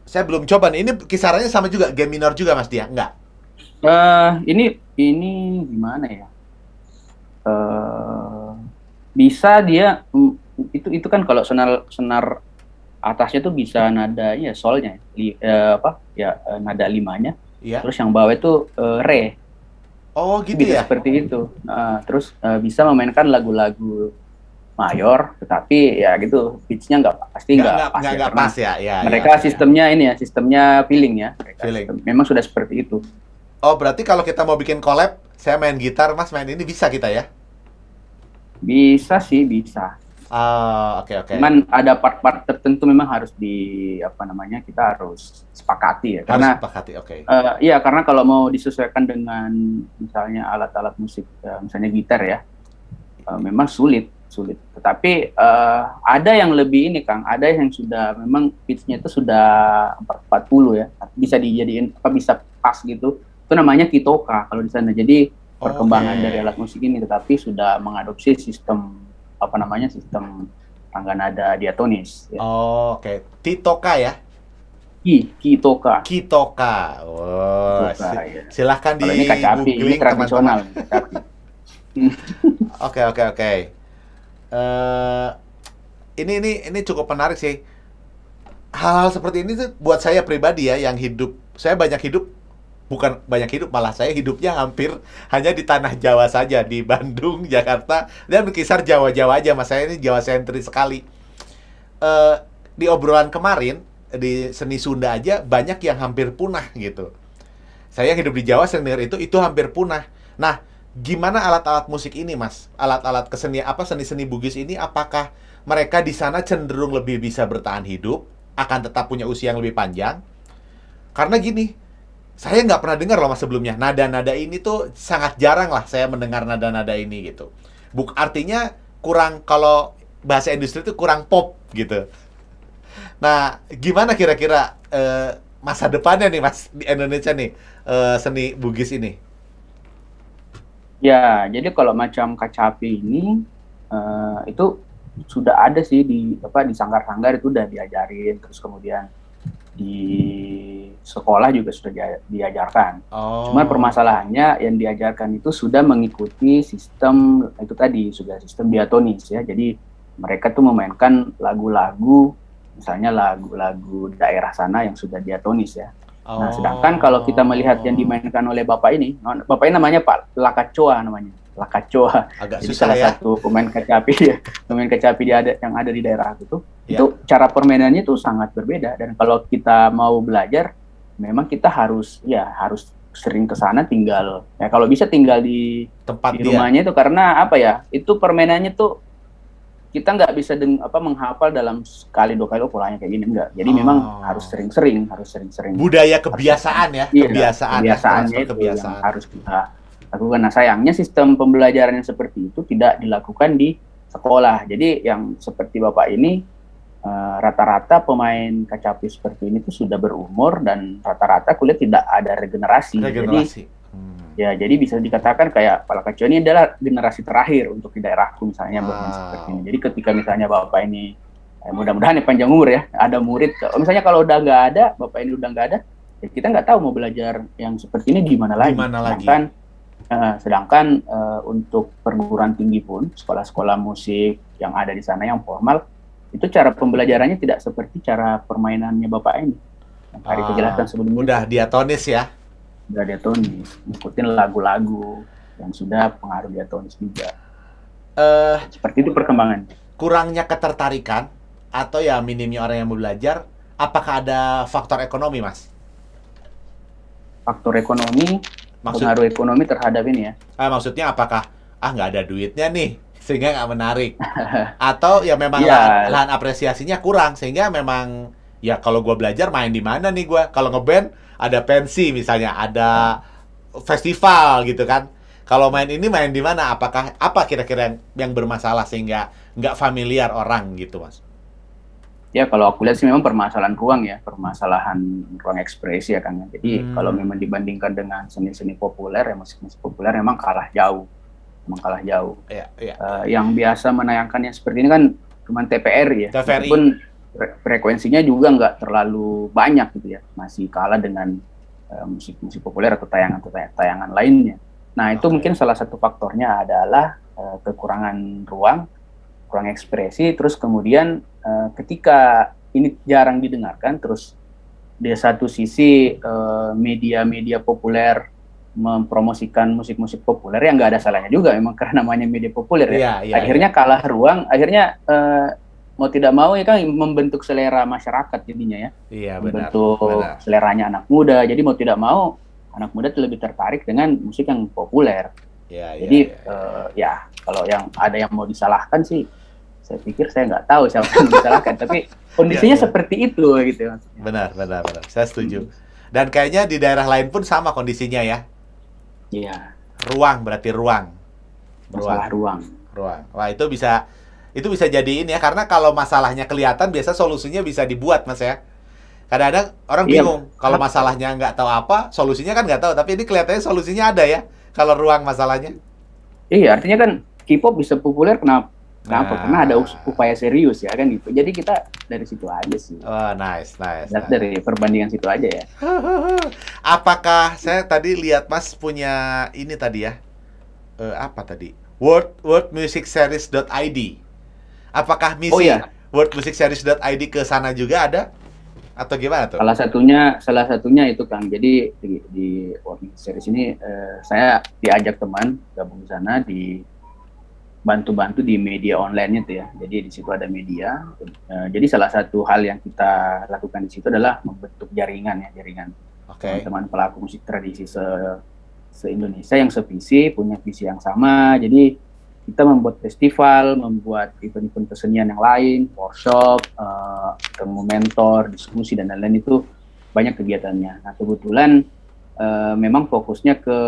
Saya belum coba nih. Ini kisarannya sama juga, G minor juga, Mas, dia? Enggak? Ini gimana ya? Bisa dia itu kan kalau senar atasnya tuh bisa nada ya solnya, nada 5-nya. Iya. Terus yang bawah itu re. Oh, gitu bisa ya? Seperti itu. Terus bisa memainkan lagu-lagu mayor, tetapi ya gitu pitch-nya nggak pas ya. Mereka sistemnya feeling ya. Memang sudah seperti itu. Oh, berarti kalau kita mau bikin collab, saya main gitar, Mas main ini bisa kita ya? Bisa sih, bisa. Oke. Cuman ada part-part tertentu memang harus kita harus sepakati ya. Karena sepakati, oke. Iya, karena kalau mau disesuaikan dengan misalnya alat-alat musik, misalnya gitar ya, memang sulit. Tetapi ada yang lebih ini Kang, ada yang sudah memang pitch-nya itu sudah 440 ya, bisa dijadiin bisa pas gitu. Itu namanya Kitoka kalau di sana. Jadi perkembangan dari alat musik ini, tetapi sudah mengadopsi sistem sistem tangga nada diatonis. Ya. Oke. Kitoka ya? Kitoka. Oh, Ya. silahkan di ini kacapi, ini tradisional. Oke. Ini cukup menarik sih. Hal-hal seperti ini tuh buat saya pribadi ya, yang saya bukan banyak hidup, malah saya hidupnya hampir hanya di tanah Jawa saja, di Bandung, Jakarta, dan berkisar Jawa-Jawa aja. Mas, saya ini Jawa sentris sekali. Di obrolan kemarin, di seni Sunda aja banyak yang hampir punah gitu. Saya hidup di Jawa, saya dengar itu hampir punah. Nah, gimana alat-alat musik ini, Mas? Alat-alat kesenian seni-seni Bugis ini, apakah mereka di sana cenderung lebih bisa bertahan hidup, akan tetap punya usia yang lebih panjang? Karena gini, saya nggak pernah dengar loh Mas sebelumnya. Nada-nada ini tuh sangat jarang lah saya mendengar nada-nada ini gitu. Artinya kurang, kalau bahasa industri itu kurang pop gitu. Nah, gimana kira-kira masa depannya nih Mas di Indonesia nih seni Bugis ini? Ya, jadi kalau macam kacapi ini itu sudah ada sih di sanggar-sanggar itu udah diajarin, terus kemudian di sekolah juga sudah diajarkan. Cuma permasalahannya yang diajarkan itu sudah mengikuti sistem itu tadi, sudah sistem diatonis ya. Jadi mereka tuh memainkan lagu-lagu, misalnya lagu-lagu daerah sana yang sudah diatonis ya. Nah, sedangkan kalau kita melihat yang dimainkan oleh Bapak ini namanya Pak Lakacoa namanya. Lakacoa. Jadi salah satu pemain kecapi yang ada di daerah itu cara permainannya itu sangat berbeda, dan kalau kita mau belajar memang kita harus sering ke sana, tinggal ya kalau bisa tinggal di tempat di rumahnya itu, karena itu permainannya tuh kita nggak bisa menghafal dalam sekali 2 kali polanya kayak gini, enggak. Jadi memang harus sering-sering budaya kebiasaan ya, kebiasaannya itu yang harus kita lakukan. Nah, sayangnya sistem pembelajaran yang seperti itu tidak dilakukan di sekolah. Jadi yang seperti Bapak ini rata-rata pemain kacapi seperti ini tuh sudah berumur, dan rata-rata kuliah tidak ada regenerasi. Jadi bisa dikatakan kayak Pak Lakacoa ini adalah generasi terakhir untuk di daerahku misalnya bermain seperti ini. Jadi ketika misalnya Bapak ini mudah-mudahan panjang umur ya, ada murid, misalnya kalau udah nggak ada, Bapak ini udah nggak ada, ya kita nggak tahu mau belajar yang seperti ini di mana lagi. Sedangkan untuk perguruan tinggi pun, sekolah-sekolah musik yang ada di sana yang formal, itu cara pembelajarannya tidak seperti cara permainannya Bapak ini. Yang tadi kejelaskan sebelumnya. Udah diatonis ya? Udah diatonis, ngikutin lagu-lagu yang sudah pengaruh diatonis juga. Seperti itu perkembangan. Kurangnya ketertarikan atau ya minimnya orang yang mau belajar, apakah ada faktor ekonomi, Mas? Faktor ekonomi, pengaruh ekonomi terhadap ini ya. Maksudnya apakah nggak ada duitnya nih sehingga nggak menarik, atau ya memang lahan apresiasinya kurang sehingga memang ya kalau gue belajar main di mana nih gue, kalau ngeband ada pensi misalnya, ada festival gitu kan, kalau main ini main di mana, apa kira-kira yang bermasalah sehingga nggak familiar orang gitu Mas? Ya kalau aku lihat sih memang permasalahan ruang ekspresi ya kan. Jadi kalau memang dibandingkan dengan seni-seni populer ya, musik-musik populer memang kalah jauh. Yang biasa menayangkannya seperti ini kan cuma TVRI ya. Meskipun frekuensinya juga nggak terlalu banyak gitu ya, masih kalah dengan musik-musik populer atau tayangan lainnya. Nah itu mungkin salah satu faktornya adalah kekurangan ruang ekspresi. Terus kemudian ketika ini jarang didengarkan, terus di satu sisi media-media populer mempromosikan musik-musik populer yang nggak ada salahnya juga memang karena namanya media populer ya. Akhirnya kalah ruang, akhirnya mau tidak mau ya kan membentuk selera masyarakat jadinya ya. Membentuk seleranya anak muda. Jadi mau tidak mau anak muda lebih tertarik dengan musik yang populer. Jadi kalau yang ada yang mau disalahkan sih, saya pikir saya nggak tahu siapa yang disalahkan, tapi kondisinya seperti itu gitu. Benar. Saya setuju. Dan kayaknya di daerah lain pun sama kondisinya ya. Iya. Ruang berarti ruang. Masalah ruang. Ruang. Wah, itu bisa jadi ini ya, karena kalau masalahnya kelihatan biasa solusinya bisa dibuat, Mas ya. Kadang-kadang orang Iya. bingung kalau masalahnya nggak tahu apa, solusinya kan nggak tahu, tapi ini kelihatannya solusinya ada ya kalau ruang masalahnya. Iya, artinya kan K-pop bisa populer kenapa? Nah. Karena ada upaya serius ya kan gitu. Jadi kita dari situ aja sih. Oh, nice. Lihat dari perbandingan situ aja ya. Apakah saya tadi lihat Mas punya ini tadi ya? Apa tadi? Worldmusicseries.id. Apakah misi Oh, iya. worldmusicseries.id ke sana juga ada? Atau gimana tuh? Salah satunya itu Kang. Jadi di World Music Series ini saya diajak teman gabung di sana, di bantu di media online-nya tuh ya. Jadi di situ ada media. Jadi salah satu hal yang kita lakukan di situ adalah membentuk jaringan Oke. teman-teman pelaku musik tradisi se-Indonesia yang sevisi, punya visi yang sama. Jadi kita membuat festival, membuat event-event kesenian yang lain, workshop, ketemu mentor, diskusi dan lain-lain, itu banyak kegiatannya. Nah kebetulan memang fokusnya ke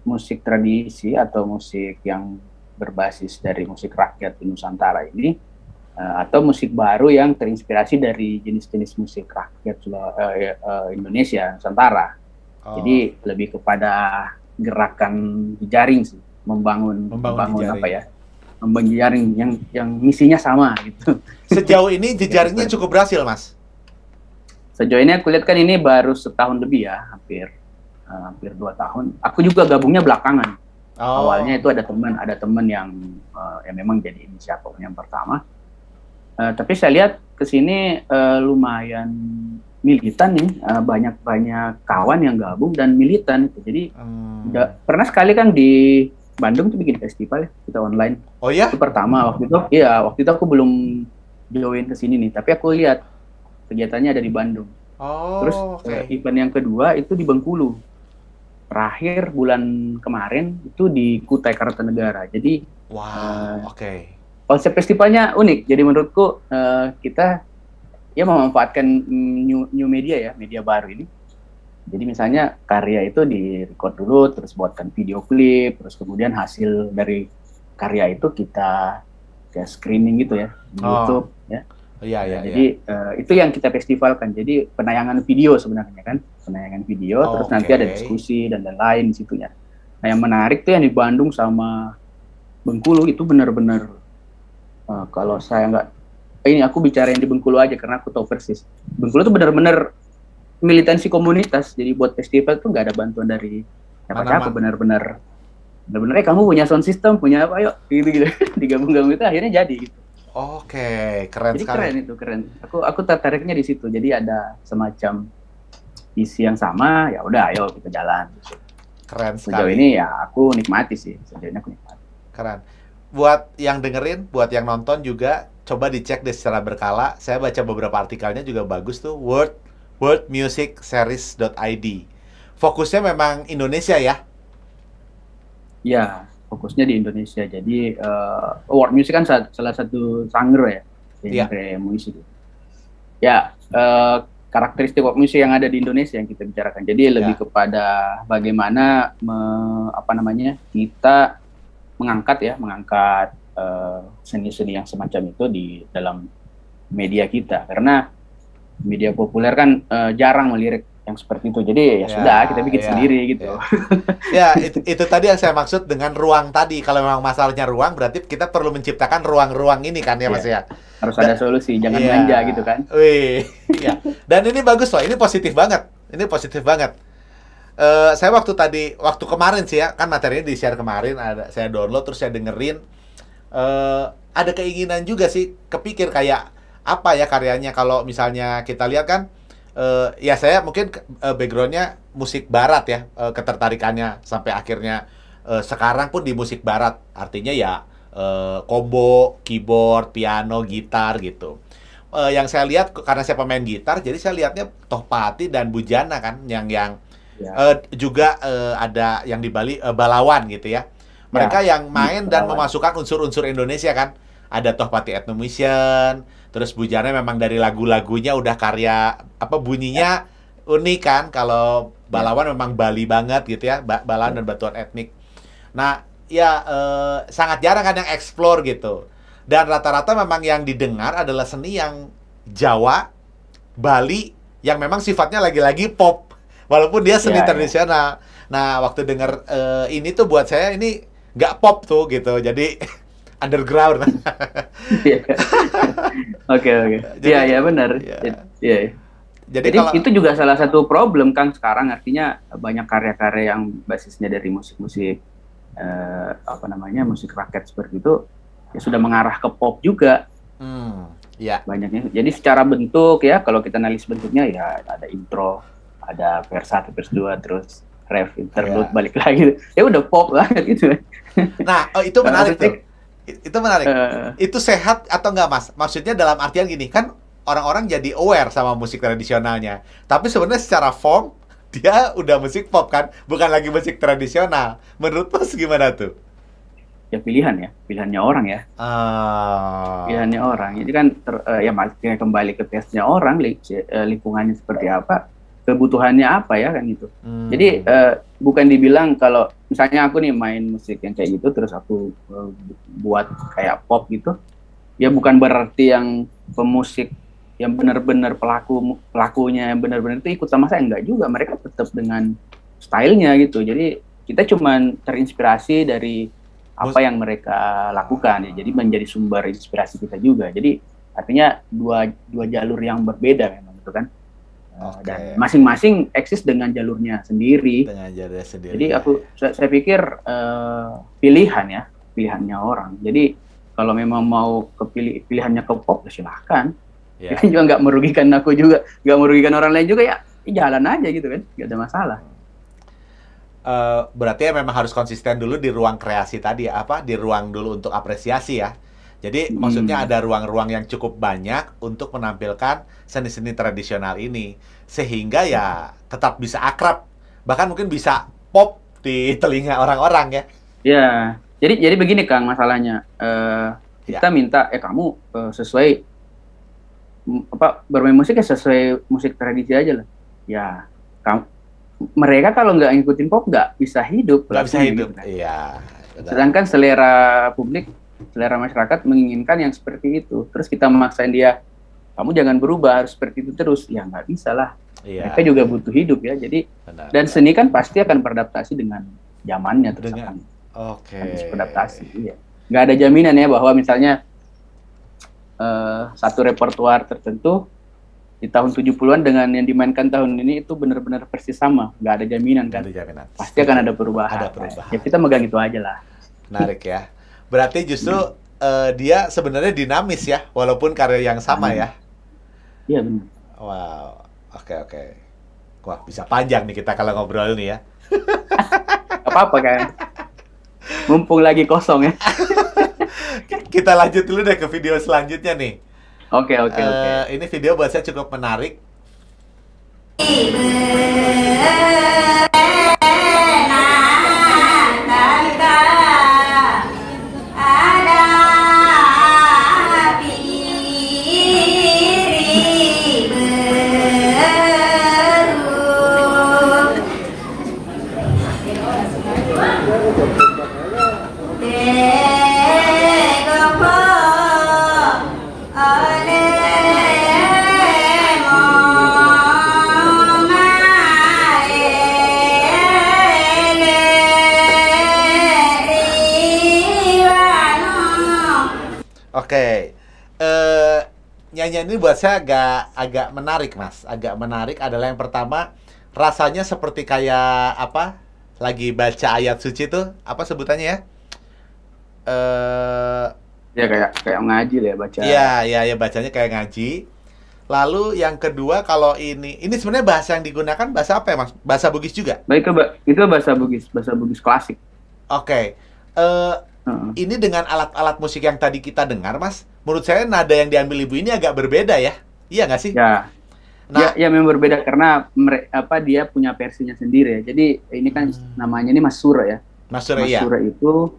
musik tradisi atau musik yang berbasis dari musik rakyat di Nusantara ini, atau musik baru yang terinspirasi dari jenis-jenis musik rakyat Indonesia, Nusantara. Jadi lebih kepada gerakan jejaring sih, membangun jejaring. apa ya? Membangun jejaring yang misinya sama gitu. Sejauh ini jejaringnya cukup berhasil, Mas. Sejauh ini aku lihat kan ini baru setahun lebih ya, hampir 2 tahun. Aku juga gabungnya belakangan. Awalnya itu ada teman yang memang jadi inisiator yang pertama. Tapi saya lihat ke sini lumayan militan nih, banyak kawan yang gabung dan militan itu. Jadi pernah sekali kan di Bandung tuh bikin festival ya, kita online. Oh ya? Itu pertama waktu itu aku belum join ke sini nih, tapi aku lihat kegiatannya ada di Bandung. Terus event yang kedua itu di Bengkulu. Terakhir bulan kemarin itu di Kutai Kartanegara. Jadi konsep festivalnya unik. Jadi menurutku kita ya memanfaatkan new media ya, media baru ini. Jadi misalnya karya itu direcord dulu, terus buatkan video klip, terus kemudian hasil dari karya itu kita kayak screening gitu ya di YouTube ya. Jadi itu yang kita festivalkan. Jadi penayangan video sebenarnya kan, penayangan video, terus nanti ada diskusi dan lain-lain di situ ya. Nah yang menarik tuh yang di Bandung sama Bengkulu itu benar-benar kalau saya nggak ini aku bicara yang di Bengkulu aja karena aku tahu persis. Bengkulu tuh benar-benar militansi komunitas. Jadi buat festival tuh nggak ada bantuan dari siapa-siapa, benar-benar kamu punya sound system, punya apa, yuk gitu digabung-gabung itu akhirnya jadi gitu. Keren Jadi sekali. keren. Aku tertariknya di situ. Jadi ada semacam visi yang sama, ya udah ayo kita jalan. Keren sekali. Sejauh ini ya aku nikmati sih. Keren. Buat yang dengerin, buat yang nonton juga, coba dicek deh secara berkala. Saya baca beberapa artikelnya juga bagus tuh. worldmusicseries.id. Fokusnya memang Indonesia ya? Ya, fokusnya di Indonesia. Jadi world music kan salah satu genre ya, genre musik. Ya, karakteristik world music yang ada di Indonesia yang kita bicarakan. Jadi lebih kepada bagaimana kita mengangkat seni-seni yang semacam itu di dalam media kita. Karena media populer kan jarang melirik yang seperti itu. Jadi ya sudah kita bikin sendiri gitu. Itu tadi yang saya maksud dengan ruang tadi. Kalau memang masalahnya ruang, berarti kita perlu menciptakan ruang-ruang ini kan ya Mas ya. Harus ada solusi, jangan manja gitu kan. Dan ini bagus loh, ini positif banget. Saya waktu kemarin sih ya, kan materinya di-share kemarin, saya download terus saya dengerin. Ada keinginan juga sih, kepikir kayak apa ya karyanya kalau misalnya kita lihat kan. Ya saya mungkin backgroundnya musik barat ya, ketertarikannya sampai akhirnya sekarang pun di musik barat, artinya ya combo, keyboard, piano, gitar gitu. Yang saya lihat karena saya pemain gitar, jadi saya lihatnya Tohpati dan Bujana kan, yang juga ada yang di Bali Balawan gitu ya. Mereka yang main dan memasukkan unsur-unsur Indonesia kan. Ada Tohpati Ethnomission, terus Bujana memang dari lagu-lagunya udah karya bunyinya unik kan. Kalau Balawan memang Bali banget gitu ya, Balawan dan batuan etnik. Nah, ya sangat jarang kan yang explore gitu. Dan rata-rata memang yang didengar adalah seni yang Jawa, Bali, yang memang sifatnya lagi-lagi pop, walaupun dia seni tradisional. Nah, waktu dengar ini tuh buat saya ini nggak pop tuh gitu, jadi underground. Oke. Iya benar. Iya. Jadi kalau, itu juga salah satu problem kan sekarang, artinya banyak karya-karya yang basisnya dari musik-musik musik rakyat seperti itu ya sudah mengarah ke pop juga. Banyaknya. Jadi secara bentuk ya, kalau kita analis bentuknya ya ada intro, ada vers 1, vers 2, terus ref, interlude, balik lagi. Ya udah pop banget gitu. Nah, itu menarik tuh. Itu menarik. Itu sehat atau enggak, Mas? Maksudnya dalam artian gini, kan orang-orang jadi aware sama musik tradisionalnya. Tapi sebenarnya secara form dia udah musik pop kan, bukan lagi musik tradisional. Menurut Mas gimana tuh? Ya pilihannya orang ya. Pilihannya orang. Jadi kan kembali ke tesnya orang, lingkungannya seperti apa, kebutuhannya apa ya kan gitu. Jadi bukan dibilang kalau misalnya aku nih main musik yang kayak gitu terus aku buat kayak pop gitu, ya bukan berarti yang pemusik yang benar-benar pelakunya yang benar-benar itu ikut sama saya, enggak juga, mereka tetap dengan stylenya gitu. Jadi kita cuman terinspirasi dari apa yang mereka lakukan ya, jadi menjadi sumber inspirasi kita juga. Jadi artinya dua jalur yang berbeda memang gitu kan. Dan masing-masing eksis dengan jalurnya sendiri. Jadi saya pikir pilihannya orang. Jadi kalau memang mau pilihannya ke pop, silahkan. Itu juga nggak merugikan aku juga, nggak merugikan orang lain juga, ya jalan aja gitu kan, nggak ada masalah. Berarti ya memang harus konsisten dulu di ruang kreasi tadi ya, di ruang dulu untuk apresiasi ya. Jadi maksudnya ada ruang-ruang yang cukup banyak untuk menampilkan seni-seni tradisional ini, sehingga ya tetap bisa akrab, bahkan mungkin bisa pop di telinga orang-orang ya. Ya, jadi begini Kang, masalahnya kita minta kamu sesuai bermain musik ya sesuai musik tradisi aja lah. Ya, mereka kalau nggak ngikutin pop nggak bisa hidup. Gitu. Iya. Sedangkan selera publik, selera masyarakat menginginkan yang seperti itu. Terus kita memaksain dia, kamu jangan berubah, harus seperti itu terus. Ya nggak bisa lah. Iya. Mereka juga butuh hidup ya. Jadi dan seni kan pasti akan beradaptasi dengan zamannya terus akan beradaptasi. Iya. Nggak ada jaminan ya bahwa misalnya satu repertuar tertentu di tahun 70-an dengan yang dimainkan tahun ini itu benar-benar persis sama. Nggak ada jaminan kan. Pasti akan ada perubahan. Ya kita megang itu aja lah. Menarik ya. Berarti justru dia sebenarnya dinamis ya, walaupun karya yang sama ya. Iya benar. Wow. Oke. Wah, bisa panjang nih kita kalau ngobrol nih ya. Apa-apa kan. Mumpung lagi kosong ya. Kita lanjut dulu deh ke video selanjutnya nih. Oke. Ini video buat saya cukup menarik. Oke, nyanyian ini buat saya agak menarik, Mas. Agak menarik adalah yang pertama, rasanya seperti kayak apa? Lagi baca ayat suci tuh, apa sebutannya ya? Ya kayak ngaji lah ya baca. Iya, bacanya kayak ngaji. Lalu yang kedua, kalau ini sebenarnya bahasa yang digunakan bahasa apa ya, Mas? Bahasa Bugis juga? Baik, itu bahasa Bugis klasik. Oke. Ini dengan alat-alat musik yang tadi kita dengar, Mas, menurut saya nada yang diambil ibu ini agak berbeda ya? Iya nggak sih? Ya. Ya memang berbeda karena dia punya versinya sendiri ya. Jadi ini kan namanya ini Masura ya. Masura itu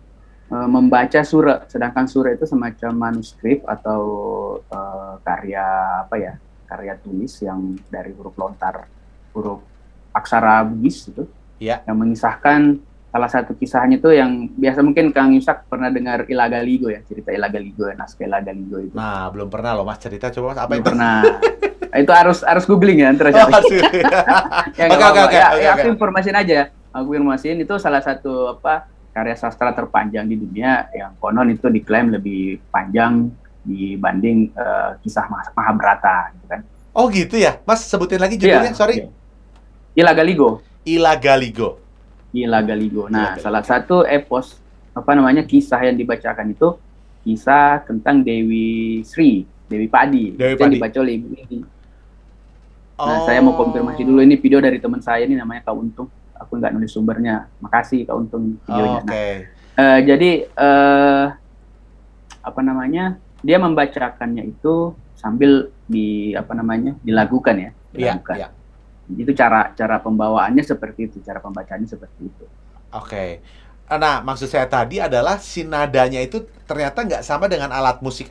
membaca sura, sedangkan sura itu semacam manuskrip atau karya tulis yang dari huruf lontar, huruf aksara Bugis itu, yang mengisahkan salah satu kisahnya tuh yang biasa mungkin Kang Yusak pernah dengar Ilaga Ligo ya, cerita Ilaga Ligo, naskah Ilaga Ligo itu. Nah, belum pernah loh Mas, cerita coba Mas, apa Belum itu? pernah. Itu harus googling ya, ntar Oh, cari. asli. Ya, Oke, nggak oke, apa-apa. oke, Ya, oke, ya, oke. aku informasiin aja. Aku informasiin itu salah satu karya sastra terpanjang di dunia yang konon itu diklaim lebih panjang dibanding kisah Mahabharata gitu kan. Oh gitu ya, Mas sebutin lagi judulnya, Iya, sorry. iya. Ilaga Ligo. Ilaga Ligo. Ilaga Ligo. Nah, Ilaga Ligo. salah satu epos kisah yang dibacakan itu kisah tentang Dewi Sri, Dewi Padi. Dewi Itu yang Padi. dibaca oleh Ibu ini. Nah, Oh. saya mau konfirmasi dulu ini video dari teman saya ini namanya Kak Untung. Aku nggak nulis sumbernya. Makasih Kak Untung videonya. Oh, oke. Nah, jadi dia membacakannya itu sambil dilagukan ya. Iya, Dilagukan. iya. Itu cara pembawaannya seperti itu, cara pembacaannya seperti itu. Oke. Nah, maksud saya tadi adalah si nadanya itu ternyata nggak sama dengan alat musik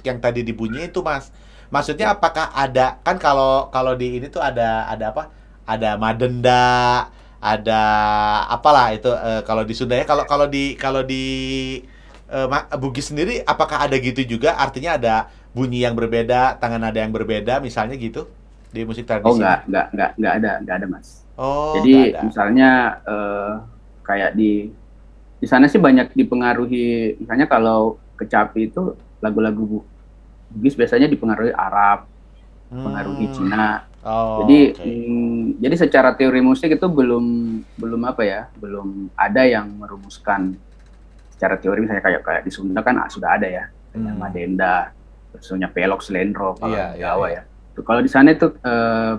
yang tadi dibunyiin itu, Mas. Maksudnya apakah ada, kan kalau di ini tuh ada apa? Ada madenda, ada apalah itu kalau di Sunda ya. Kalau di Bugis sendiri apakah ada gitu juga? Artinya ada bunyi yang berbeda, tangan nada yang berbeda misalnya gitu di musik tradisi? Oh, nggak ada Mas. Oh, Jadi nggak ada. misalnya kayak di sana sih banyak dipengaruhi, misalnya kalau kecapi itu lagu-lagu Bugis biasanya dipengaruhi Arab, pengaruhi Cina. Oh, Jadi oke. jadi secara teori musik itu belum ada yang merumuskan secara teori, misalnya kayak di Sunda kan sudah ada ya, kayak madenda, terus punya pelok selendro kalau Iya, di iya, Jawa iya. ya. Kalau di sana itu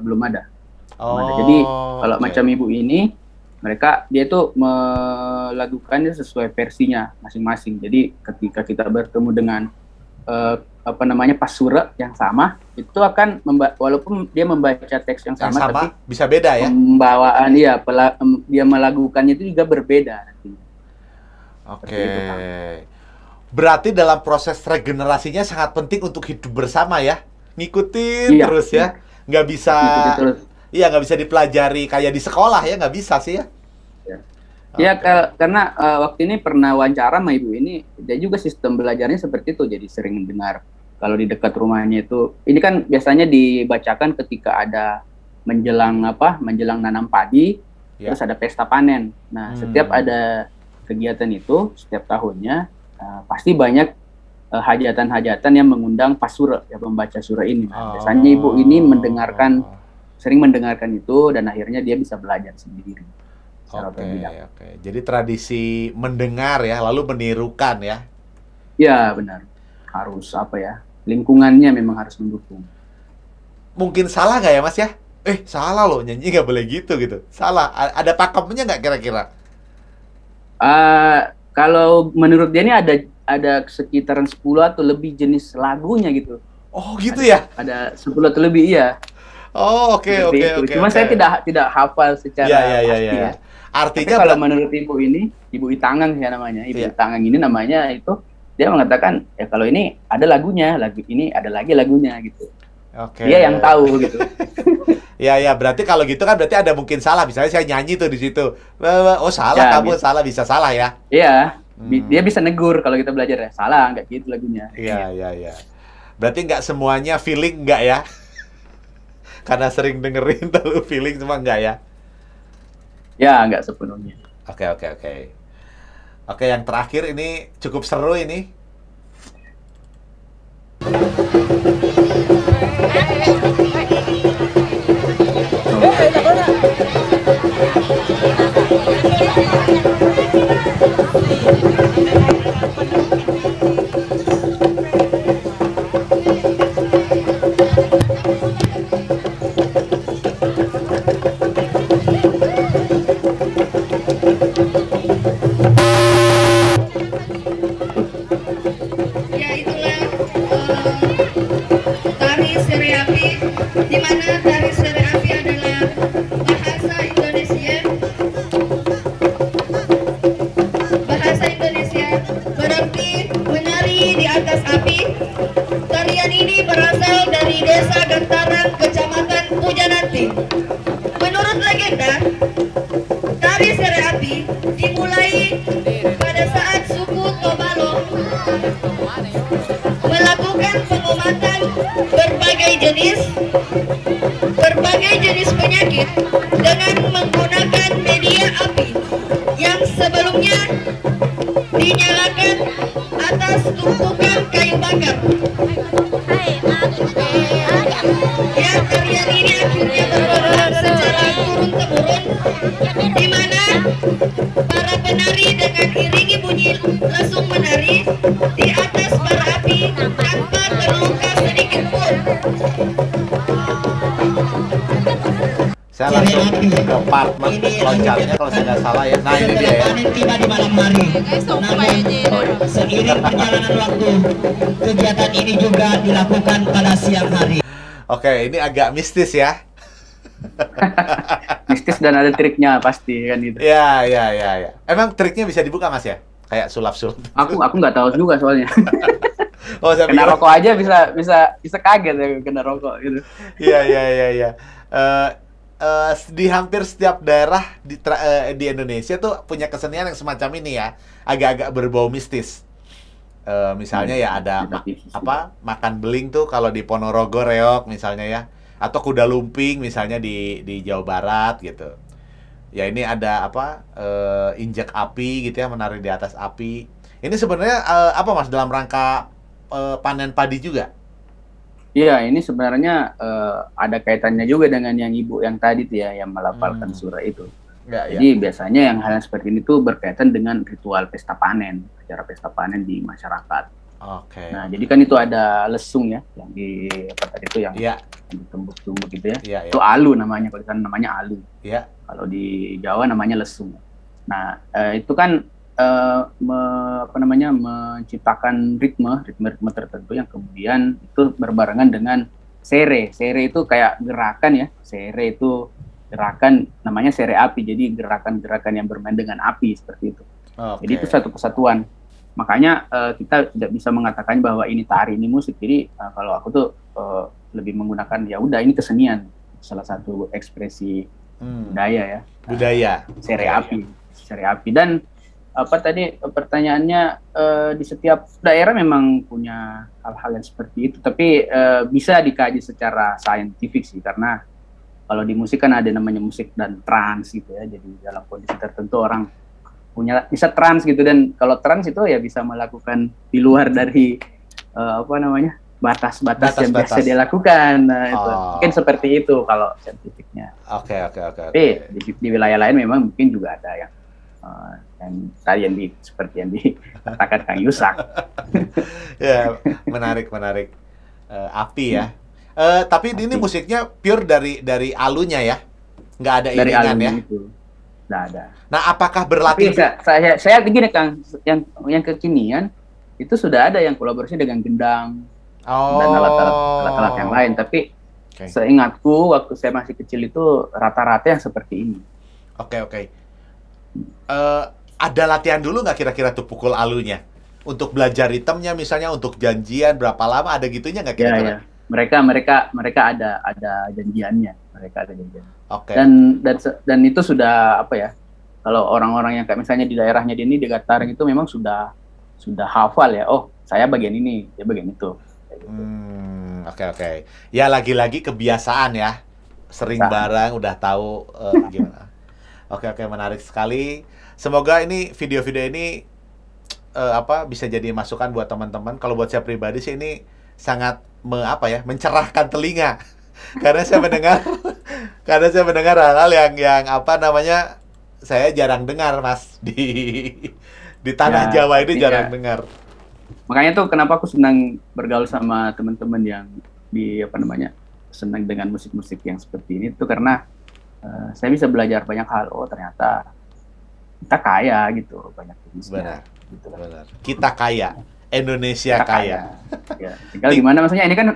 belum ada. Oh, Jadi kalau oke. macam Ibu ini, dia itu melakukannya sesuai versinya masing-masing. Jadi ketika kita bertemu dengan pasura yang sama, itu akan walaupun dia membaca teks yang yang sama, sama tapi bisa beda ya? pembawaan dia melakukannya itu juga berbeda nantinya. Oke. Seperti itu, Kang. Berarti dalam proses regenerasinya sangat penting untuk hidup bersama ya? Ngikutin Iya, terus ya? Nggak bisa, Ngikutin terus. iya nggak bisa dipelajari kayak di sekolah ya? Nggak bisa sih ya? Ya, Oke. karena waktu ini pernah wawancara sama Ibu ini, dia juga sistem belajarnya seperti itu, jadi sering mendengar kalau di dekat rumahnya itu. Ini kan biasanya dibacakan ketika ada menjelang nanam padi, Ya. terus ada pesta panen. Nah, setiap ada kegiatan itu, setiap tahunnya, pasti banyak hajatan-hajatan yang mengundang pasura, ya pembaca surah ini. Nah, biasanya Ibu ini sering mendengarkan itu, dan akhirnya dia bisa belajar sendiri. Oke, oke. Jadi tradisi mendengar ya, lalu menirukan ya? Ya, benar. Harus lingkungannya memang harus mendukung. Mungkin salah nggak ya Mas ya? Salah loh, nyanyi nggak boleh gitu. Salah. Ada pakemnya nggak kira-kira? Kalau menurut dia ini ada sekitaran 10 atau lebih jenis lagunya gitu. Oh gitu ya? Ada 10 atau lebih, iya. Oh, oke. Seperti itu. Cuma saya tidak hafal secara pasti ya. Artinya tapi kalau menurut Ibu ini, Ibu Itangang ya namanya, Ibu Itangang ini namanya itu, dia mengatakan ya kalau ini ada lagunya, lagu ini ada lagi lagunya gitu. Oke. Dia yang tahu gitu. Ya, berarti kalau gitu kan berarti ada mungkin salah. Misalnya saya nyanyi tuh di situ. Oh, salah Ya, kamu, salah, bisa salah ya. Iya, dia bisa negur kalau kita belajar ya. Salah, nggak gitu lagunya. Iya. Berarti nggak semuanya feeling nggak ya? Karena sering dengerin terlalu feeling cuma nggak ya? Ya, nggak sepenuhnya. Oke. Oke, yang terakhir ini cukup seru ini. Ya itulah tari Sereapi, di mana tari Sereapi adalah bahasa Indonesia. Bahasa Indonesia berarti menari di atas api. Tarian ini berasal dari Desa Gantaran, Kecamatan Pujananti. Menurut legenda, tari Sereapi dimulai diletakkan atas tumpukan kayu bakar. Ya, tarian ini akhirnya berkembang secara turun-temurun, di mana para penari dengan iringi bunyi lesung menari di atas bara api tanpa terluka sedikit pun. Saya langsung ke part loncatnya kalau saya nggak salah ya. Nah ini dia ya. Panen tiba di malam hari. Namun seiring perjalanan waktu, kegiatan ini juga dilakukan pada siang hari. Oke, ini agak mistis ya. Mistis dan ada triknya pasti kan itu. Ya. Emang triknya bisa dibuka Mas ya? Kayak sulap-sulap. Aku nggak tahu juga soalnya. Oh, saya Kena pikir- rokok aja bisa kaget ya kena rokok gitu. Iya. Di hampir setiap daerah di Indonesia tuh punya kesenian yang semacam ini ya, agak-agak berbau mistis. Misalnya ya ada makan beling tuh kalau di Ponorogo reok misalnya ya, atau kuda lumping misalnya di Jawa Barat gitu. Ya ini ada injak api gitu ya, menari di atas api. Ini sebenarnya apa Mas, dalam rangka panen padi juga? Iya, ini sebenarnya ada kaitannya juga dengan yang ibu yang tadi tuh ya, yang melafalkan surah itu. Ya. Jadi biasanya yang hal seperti ini tuh berkaitan dengan ritual pesta panen, acara pesta panen di masyarakat. Oke. Nah, jadi kan itu ada lesung ya, yang di apa tadi itu yang Iya. ditumbuk-tumbuk gitu ya. Iya. Itu alu namanya, kalau di sana namanya alu. Iya. Kalau di Jawa namanya lesung. Nah, itu kan menciptakan ritme tertentu yang kemudian itu berbarengan dengan sere. Sere itu kayak gerakan ya. Sere itu gerakan namanya sere api. Jadi gerakan-gerakan yang bermain dengan api seperti itu. Oke. Jadi itu satu kesatuan. Makanya kita tidak bisa mengatakan bahwa ini tari, ini musik. Jadi kalau aku tuh lebih menggunakan ya udah ini kesenian, salah satu ekspresi budaya ya. Budaya. Sere api. Dan apa tadi pertanyaannya, di setiap daerah memang punya hal-hal yang seperti itu, tapi bisa dikaji secara saintifik sih, karena kalau di musik kan ada namanya musik dan trans gitu ya. Jadi dalam kondisi tertentu orang bisa trans gitu, dan kalau trans itu ya bisa melakukan di luar dari batas-batas yang biasa dia lakukan. Nah, itu mungkin seperti itu kalau saintifiknya. Oke. Tapi di wilayah lain memang mungkin juga ada yang tadi seperti yang dikatakan Kang Yusak. Ya, menarik. Api ya. Tapi ini musiknya pure dari alunya ya, nggak ada Dari iringan ya. itu nggak ada. Nah, apakah berlatih? Tapi saya begini Kang, yang kekinian itu sudah ada yang kolaborasi dengan gendang dan alat-alat yang lain. Tapi seingatku waktu saya masih kecil itu rata-rata yang seperti ini. Oke. Ada latihan dulu nggak kira-kira tuh pukul alunya? Untuk belajar ritmenya misalnya, untuk janjian berapa lama, ada gitunya nggak kira-kira? Ya. Mereka ada janjiannya. Mereka ada janjian. Oke. Dan itu sudah apa ya? Kalau orang-orang yang kayak misalnya di daerahnya ini di Gataring itu memang sudah hafal ya. Oh, saya bagian ini, dia bagian itu. Oke. Ya lagi-lagi kebiasaan ya. Sering bareng, udah tahu gimana. Oke, menarik sekali. Semoga ini video-video ini bisa jadi masukan buat teman-teman. Kalau buat saya pribadi sih ini sangat mencerahkan telinga. Karena saya mendengar hal-hal yang saya jarang dengar, Mas, di tanah Jawa ini jarang dengar. Makanya tuh kenapa aku senang bergaul sama teman-teman yang senang dengan musik-musik yang seperti ini tuh, karena saya bisa belajar banyak hal. Oh, ternyata kita kaya gitu, banyak jenisnya. Benar. Kita kaya, Indonesia kaya. Ya, tinggal gimana, maksudnya ini kan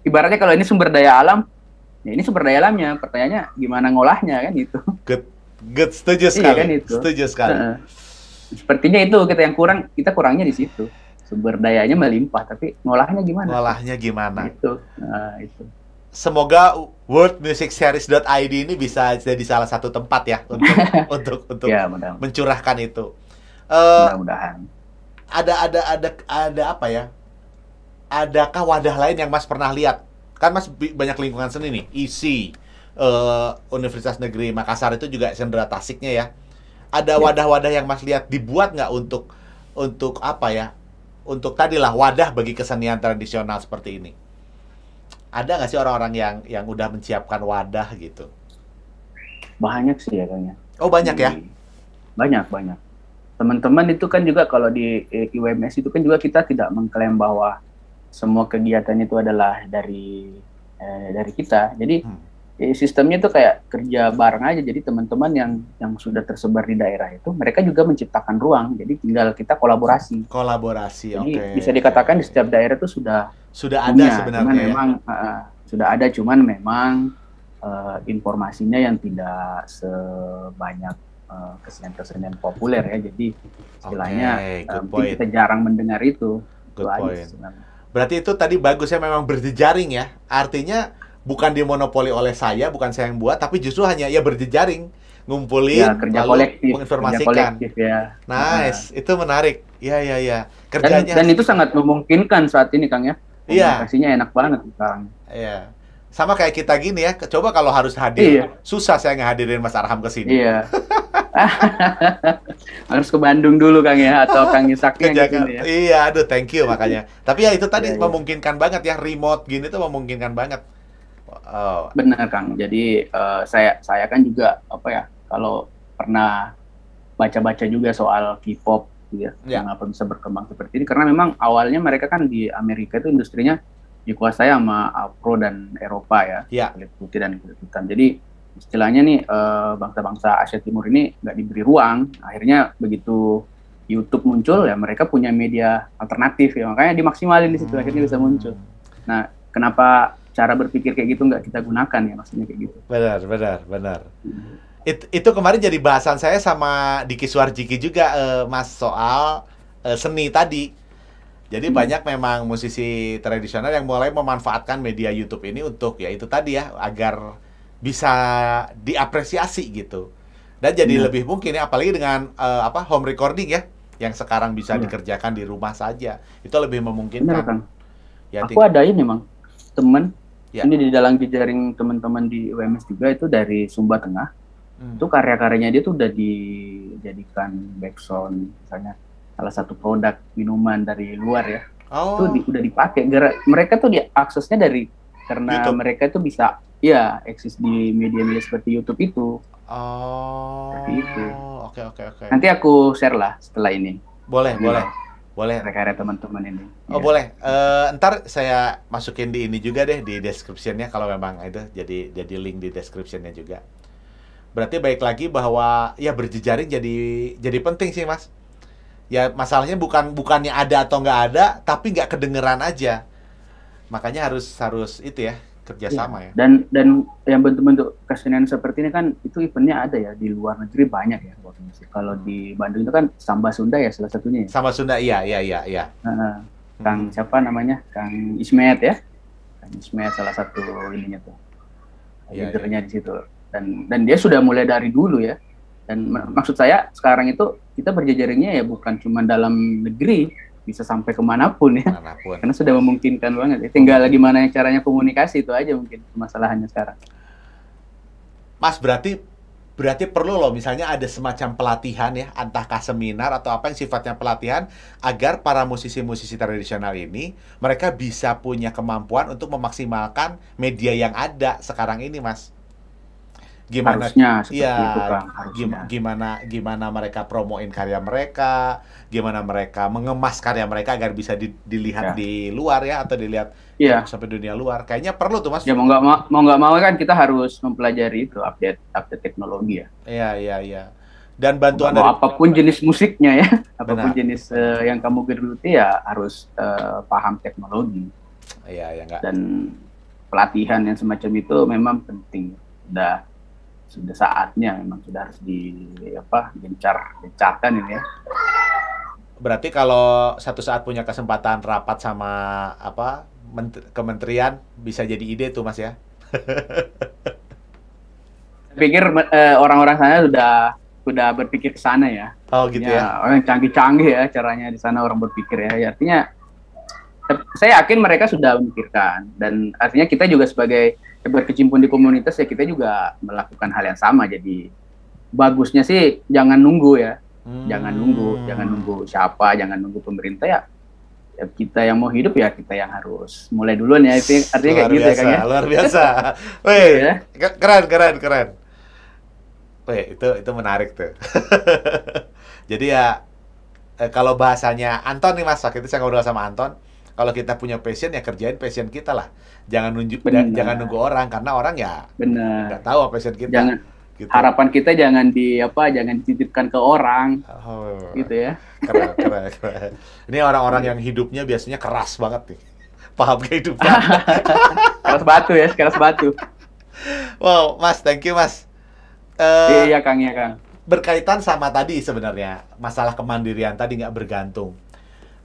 ibaratnya kalau ini sumber daya alam, ya ini sumber daya alamnya. Pertanyaannya gimana ngolahnya kan itu. Good, setuju sekali. Iya, kan itu. Setuju sekali. Sepertinya itu kita kurangnya di situ. Sumber dayanya melimpah, tapi ngolahnya gimana? Itu. Semoga worldmusicseries.id ini bisa jadi salah satu tempat ya untuk ya, mencurahkan itu. Mudah-mudahan. Ada apa ya? Adakah wadah lain yang Mas pernah lihat? Kan Mas banyak lingkungan seni nih, ISI, Universitas Negeri Makassar itu juga sentra Tasiknya ya. Ada wadah-wadah yang Mas lihat dibuat nggak untuk untuk apa ya? Untuk tadilah wadah bagi kesenian tradisional seperti ini. Ada nggak sih orang-orang yang udah menyiapkan wadah gitu? Banyak sih ya kayaknya. Oh banyak ya? Banyak. Teman-teman itu kan juga kalau di IWMS itu kan juga kita tidak mengklaim bahwa semua kegiatannya itu adalah dari kita. Jadi sistemnya itu kayak kerja bareng aja. Jadi teman-teman yang sudah tersebar di daerah itu, mereka juga menciptakan ruang. Jadi tinggal kita kolaborasi. Jadi bisa dikatakan di setiap daerah itu sudah ada sebenarnya. Cuman memang sudah ada, cuman memang informasinya yang tidak sebanyak kesenian-kesenian populer ya. Jadi istilahnya mungkin kita jarang mendengar itu. Good point. Berarti itu tadi bagus ya, memang berjejaring ya. Artinya bukan dimonopoli oleh saya, bukan saya yang buat, tapi justru hanya ya berjejaring, ngumpulin, ya, kerja lalu kolektif, menginformasikan. Ya. Nice, itu menarik. Iya. Kerjanya dan itu sangat memungkinkan saat ini, Kang ya. Iya. Komunikasinya enak banget, Kang. Iya. Sama kayak kita gini ya. Coba kalau harus hadir, susah saya ngehadirin Mas Arham ke sini. Iya. Harus ke Bandung dulu, Kang ya, atau Kang Isaknya gitu ya. Iya, aduh, thank you makanya. Tapi ya itu tadi memungkinkan banget ya, remote gini tuh memungkinkan banget. Benar, Kang. Jadi saya kan juga kalau pernah baca-baca juga soal K-pop gitu ya, mengapa bisa berkembang seperti ini, karena memang awalnya mereka kan di Amerika itu industrinya dikuasai sama Afro dan Eropa ya, kulit putih dan kulit hitam. Jadi istilahnya nih bangsa-bangsa Asia Timur ini nggak diberi ruang. Akhirnya begitu YouTube muncul ya, mereka punya media alternatif ya, makanya dimaksimalin di situ, akhirnya bisa muncul. Nah, kenapa cara berpikir kayak gitu nggak kita gunakan ya, maksudnya kayak gitu. Benar. Itu kemarin jadi bahasan saya sama Diki Suarjiki juga, Mas, soal seni tadi. Jadi banyak memang musisi tradisional yang mulai memanfaatkan media YouTube ini untuk ya itu tadi ya, agar bisa diapresiasi gitu. Dan jadi lebih mungkin ya, apalagi dengan home recording ya, yang sekarang bisa dikerjakan di rumah saja. Itu lebih memungkinkan. Benar, Kang. Ya, aku ada ini memang teman ini di dalam jejaring teman-teman di UMS juga, itu dari Sumba Tengah. Itu karya-karyanya dia tuh udah dijadikan backsound, misalnya salah satu produk minuman dari luar ya. Itu udah dipakai. Mereka tuh diaksesnya karena YouTube. Mereka tuh bisa eksis di media-media seperti YouTube itu. Seperti itu. Oke. Nanti aku share lah setelah ini. Boleh. Karya teman-teman ini. Boleh. Ntar saya masukin di ini juga deh, di description-nya kalau memang itu jadi link di description-nya juga. Berarti baik lagi bahwa ya berjejaring jadi penting sih, Mas. Ya masalahnya bukannya ada atau nggak ada, tapi nggak kedengeran aja. Makanya harus itu ya, kerjasama ya. Dan yang bentuk-bentuk kesenian seperti ini kan itu eventnya ada ya di luar negeri banyak ya. Kalau di Bandung itu kan Samba Sunda ya salah satunya. Samba Sunda, iya. Kang siapa namanya? Kang Ismet ya. Kang Ismet salah satu ininya tuh. Leadernya di situ. Dan dia sudah mulai dari dulu ya. Dan maksud saya sekarang itu kita berjejaringnya ya bukan cuma dalam negeri, bisa sampai kemanapun ya. Karena sudah memungkinkan banget. Tinggal gimana caranya komunikasi, itu aja mungkin masalahnya sekarang. Mas, berarti perlu loh misalnya ada semacam pelatihan ya, entahkah seminar atau apa yang sifatnya pelatihan, agar para musisi-musisi tradisional ini mereka bisa punya kemampuan untuk memaksimalkan media yang ada sekarang ini, Mas. Harusnya seperti itu, Kang. Gimana mereka promoin karya mereka, gimana mereka mengemas karya mereka agar bisa dilihat di luar ya, atau dilihat sampai dunia luar. Kayaknya perlu tuh, Mas. Ya mau nggak mau kan kita harus mempelajari itu, update teknologi ya. Iya. Dan bantuan dari apapun jenis musiknya ya, apapun jenis yang kamu geluti ya harus paham teknologi. Iya, enggak. Dan pelatihan yang semacam itu memang penting. Sudah saatnya, memang sudah harus gencarkan ini ya. Berarti kalau satu saat punya kesempatan rapat sama kementerian, bisa jadi ide tuh, Mas ya. Saya pikir orang-orang sana sudah berpikir ke sana ya. Oh gitu ya. Orang canggih-canggih ya caranya di sana orang berpikir ya. Artinya saya yakin mereka sudah memikirkan, dan artinya kita juga sebagai berkecimpung di komunitas ya, kita juga melakukan hal yang sama. Jadi bagusnya sih jangan nunggu ya, Jangan nunggu siapa, jangan nunggu pemerintah ya. Ya kita yang mau hidup ya kita yang harus mulai duluan ya. Itu artinya kayak gitu ya Kang ya. Luar biasa. Wih, Ya. keren. Wih, itu menarik tuh. Jadi ya kalau bahasanya Anton nih Mas, waktu itu saya ngobrol sama Anton, kalau kita punya passion ya kerjain passion kita lah. Jangan jangan nunggu orang, karena orang ya nggak tahu apa passion kita. Jangan gitu. Harapan kita jangan dititipkan ke orang. Gitu ya. Keren. Ini orang-orang yang hidupnya biasanya keras banget nih. Paham kehidupan. Keras batu. Wow, Mas, thank you Mas. Iya Kang. Berkaitan sama tadi sebenarnya masalah kemandirian tadi, nggak bergantung.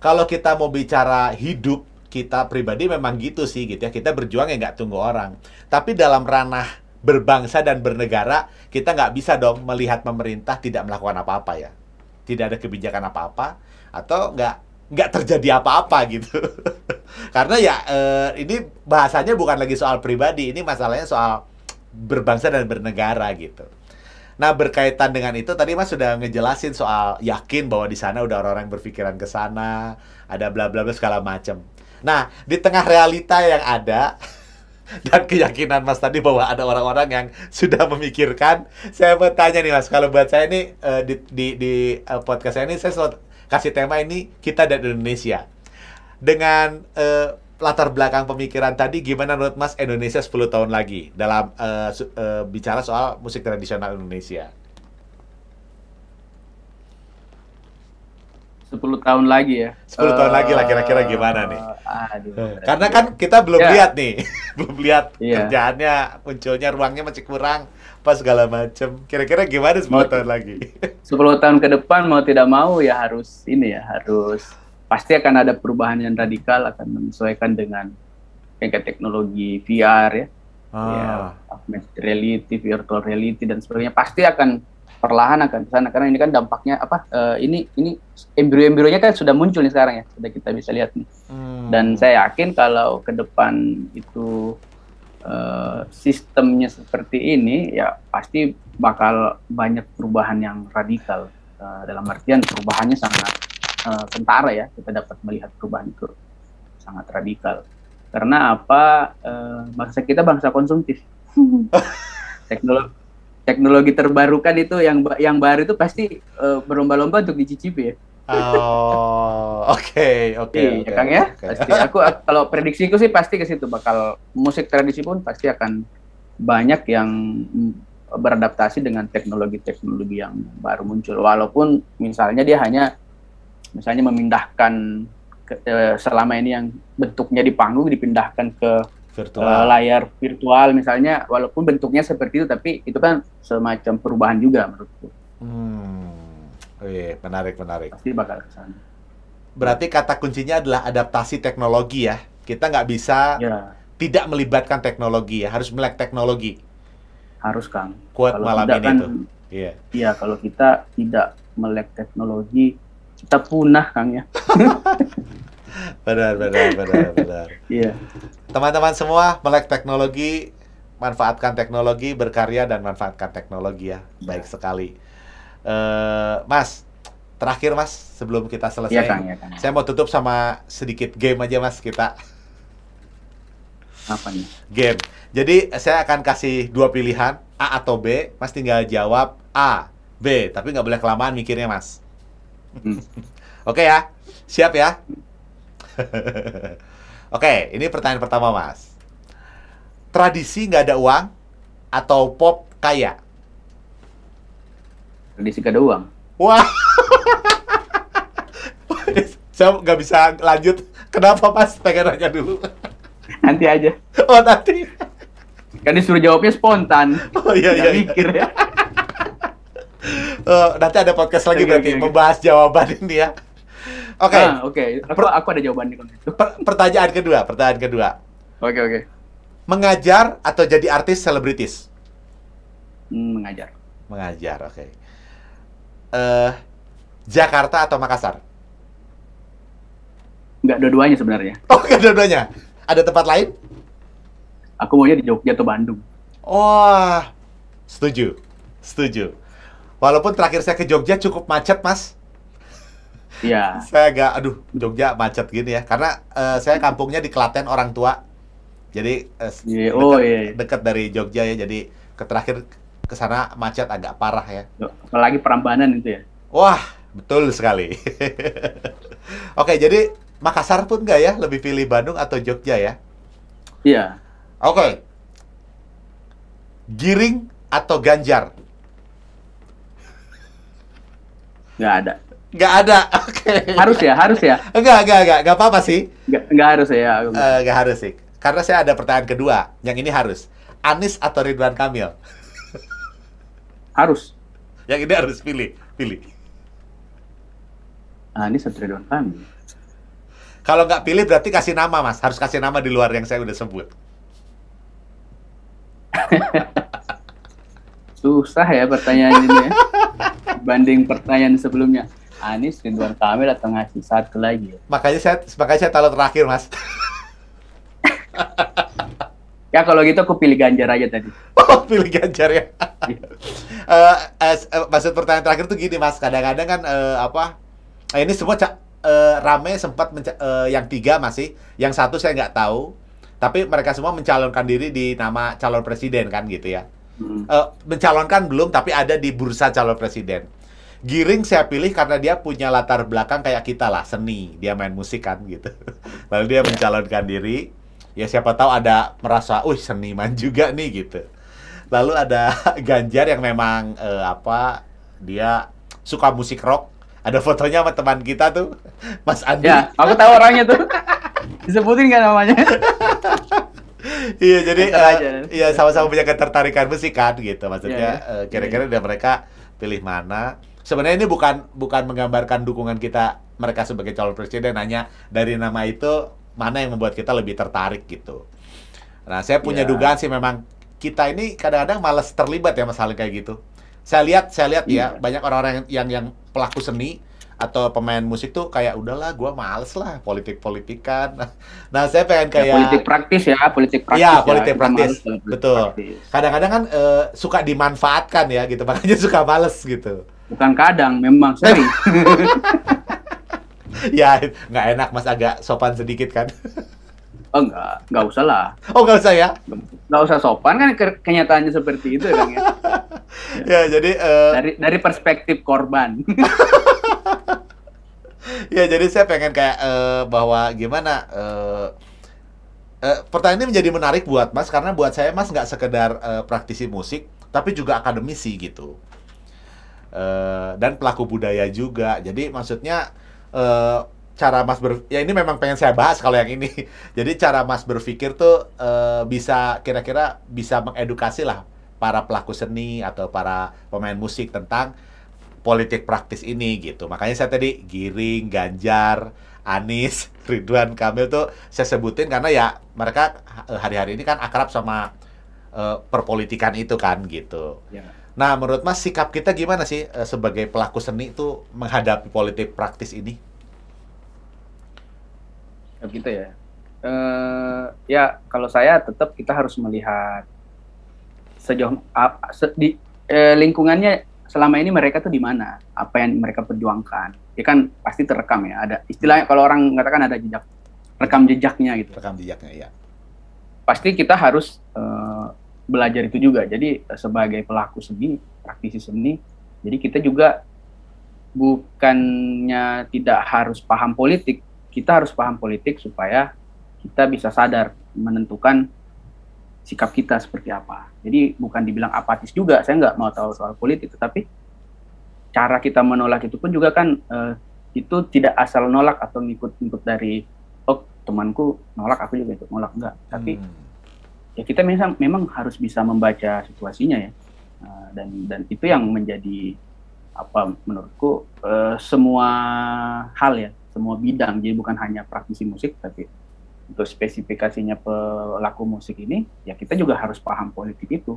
Kalau kita mau bicara hidup kita pribadi memang gitu sih gitu ya, kita berjuang ya nggak tunggu orang. Tapi dalam ranah berbangsa dan bernegara kita nggak bisa dong melihat pemerintah tidak melakukan apa-apa ya, tidak ada kebijakan apa-apa atau nggak terjadi apa-apa gitu. Karena ya ini bahasanya bukan lagi soal pribadi, ini masalahnya soal berbangsa dan bernegara gitu. Nah, berkaitan dengan itu tadi Mas sudah ngejelasin soal yakin bahwa di sana udah orang-orang berpikiran ke sana, ada bla bla bla segala macam. Nah, di tengah realita yang ada dan keyakinan Mas tadi bahwa ada orang-orang yang sudah memikirkan, saya mau tanya nih Mas, kalau buat saya ini di podcast saya ini saya selalu kasih tema ini kita dan Indonesia. Dengan latar belakang pemikiran tadi, gimana menurut Mas Indonesia 10 tahun lagi dalam bicara soal musik tradisional Indonesia? 10 tahun lagi ya. 10 tahun lagi lah kira-kira gimana nih? Karena kan kita belum lihat nih. Belum lihat kerjaannya, munculnya ruangnya masih kurang, pas segala macam. Kira-kira gimana 10 tahun lagi? 10 tahun ke depan mau tidak mau ya harus pasti akan ada perubahan yang radikal, akan menyesuaikan dengan kayak teknologi VR ya, augmented reality, virtual reality dan sebagainya. Pasti akan perlahan akan ke sana karena ini kan dampaknya ini embrio-embrionya kan sudah muncul nih sekarang ya, sudah kita bisa lihat nih. Dan saya yakin kalau ke depan itu sistemnya seperti ini ya pasti bakal banyak perubahan yang radikal, dalam artian perubahannya sangat kentara ya, kita dapat melihat perubahan itu sangat radikal. Karena bangsa kita bangsa konsumtif. Teknologi terbarukan itu yang baru itu pasti berlomba-lomba untuk dicicipi ya. Oke. Kang ya. Pasti aku kalau prediksiku sih pasti ke situ, bakal musik tradisi pun pasti akan banyak yang beradaptasi dengan teknologi-teknologi yang baru muncul. Walaupun misalnya dia hanya memindahkan selama ini yang bentuknya di panggung dipindahkan ke layar virtual misalnya, walaupun bentuknya seperti itu tapi itu kan semacam perubahan juga menurutku. Menarik. Pasti bakal ke sana. Berarti kata kuncinya adalah adaptasi teknologi ya. Kita nggak bisa tidak melibatkan teknologi ya, harus melek teknologi. Harus Kang. Kuat malam ini tuh. Iya, kalau kita tidak melek teknologi kita punah Kang ya. Benar. Iya. Teman-teman semua melek teknologi, manfaatkan teknologi, berkarya dan manfaatkan teknologi ya. Baik sekali. Mas, terakhir Mas sebelum kita selesai. Iya, Kang. Saya mau tutup sama sedikit game aja Mas kita. Apa nih? Game. Jadi saya akan kasih 2 pilihan, A atau B. Mas tinggal jawab A, B, tapi nggak boleh kelamaan mikirnya Mas. Oke ya, siap ya? Oke, ini pertanyaan pertama Mas. Tradisi nggak ada uang atau pop kaya? Tradisi nggak ada uang. Wah, saya nggak bisa lanjut. Kenapa Mas? Pengen nanya dulu. Nanti aja. Oh nanti. Kan disuruh jawabnya spontan. Oh iya. Mikir ya. Nanti ada podcast lagi berarti membahas jawaban ini ya. Oke. Aku ada jawaban nih. Pertanyaan kedua. Oke. Mengajar atau jadi artis selebritis? Mengajar, oke. Jakarta atau Makassar? Nggak dua-duanya sebenarnya. Oh, nggak dua-duanya. Ada tempat lain? Aku maunya di Jogja atau Bandung. Wah, setuju. Walaupun terakhir saya ke Jogja cukup macet, Mas. Iya. Saya agak, aduh, Jogja macet gini ya. Karena saya kampungnya di Klaten orang tua. Jadi dekat dari Jogja ya. Jadi terakhir ke sana macet agak parah ya. Apalagi Prambanan itu ya. Wah, betul sekali. Oke, jadi Makassar pun nggak ya? Lebih pilih Bandung atau Jogja ya? Iya. Oke. Giring atau Ganjar? Nggak ada. Nggak ada. Oke. Harus ya. Nggak apa-apa sih. Nggak harus ya. Nggak harus sih. Karena saya ada pertanyaan kedua. Yang ini harus. Anies atau Ridwan Kamil? Harus. Yang ini harus pilih. Anies atau Ridwan Kamil? Kalau nggak pilih berarti kasih nama, Mas. Harus kasih nama di luar yang saya udah sebut. Susah ya pertanyaan ini ya. Banding pertanyaan sebelumnya. Anies, Ridwan Kamil atau ngasih satu lagi ya? Makanya saya taruh terakhir, Mas. Ya kalau gitu aku pilih Ganjar aja tadi. Oh, pilih Ganjar ya. Maksud pertanyaan terakhir tuh gini, Mas. Kadang-kadang kan ini semua rame sempat yang 3 masih, yang 1 saya nggak tahu. Tapi mereka semua mencalonkan diri di nama calon presiden kan gitu ya. Mencalonkan belum, tapi ada di bursa calon presiden. Giring saya pilih karena dia punya latar belakang kayak kita lah, seni. Dia main musik kan gitu. Lalu dia mencalonkan diri. Ya siapa tahu ada merasa, seniman juga nih gitu. Lalu ada Ganjar yang memang dia suka musik rock. Ada fotonya sama teman kita tuh, Mas Andi. Ya, aku tahu orangnya tuh. Disebutin nggak namanya? Iya, jadi ya sama-sama punya ketertarikan musik kan gitu. Maksudnya kira-kira dari mereka pilih mana. Sebenarnya ini bukan menggambarkan dukungan kita mereka sebagai calon presiden, hanya dari nama itu mana yang membuat kita lebih tertarik gitu. Nah, saya punya dugaan sih memang kita ini kadang-kadang malas terlibat ya masalah kayak gitu. Saya lihat ya banyak orang-orang yang pelaku seni atau pemain musik tuh kayak udahlah, gua males lah politik-politikan. Nah, saya pengen kayak politik praktis. Iya, politik praktis. Betul. Kadang-kadang kan suka dimanfaatkan ya gitu, makanya suka males gitu. Bukan kadang, memang sering. Ya, nggak enak, Mas, agak sopan sedikit kan? Oh, nggak usah lah. Oh, nggak usah ya? Nggak usah sopan kan, kenyataannya seperti itu kan ya. Ya, jadi dari perspektif korban. Ya, jadi saya pengen kayak bahwa gimana pertanyaan ini menjadi menarik buat Mas, karena buat saya Mas nggak sekedar praktisi musik, tapi juga akademisi gitu. Dan pelaku budaya juga. Jadi maksudnya cara Mas ya ini memang pengen saya bahas kalau yang ini. Jadi cara Mas berpikir tuh bisa kira-kira bisa mengedukasi lah para pelaku seni atau para pemain musik tentang politik praktis ini gitu. Makanya saya tadi Giring, Ganjar, Anies, Ridwan Kamil tuh saya sebutin karena ya mereka hari-hari ini kan akrab sama perpolitikan itu kan gitu. Ya. Nah, menurut Mas sikap kita gimana sih sebagai pelaku seni itu menghadapi politik praktis ini? Gitu ya. Ya kalau saya tetap kita harus melihat sejauh di lingkungannya selama ini mereka tuh di mana, apa yang mereka perjuangkan. Ya kan pasti terekam ya. Ada istilahnya kalau orang mengatakan ada jejak, rekam jejaknya gitu. Rekam jejaknya ya. Pasti kita harus belajar itu juga. Jadi sebagai pelaku seni, praktisi seni, jadi kita juga bukannya tidak harus paham politik, kita harus paham politik supaya kita bisa sadar menentukan sikap kita seperti apa. Jadi bukan dibilang apatis juga, saya nggak mau tahu soal politik, tetapi cara kita menolak itu pun juga kan itu tidak asal nolak atau ngikut dari temanku nolak aku juga ikut nolak, enggak. Tapi ya kita memang harus bisa membaca situasinya ya, dan itu yang menjadi apa menurutku semua hal ya, semua bidang. Jadi bukan hanya praktisi musik, tapi untuk spesifikasinya pelaku musik ini ya kita juga harus paham politik itu.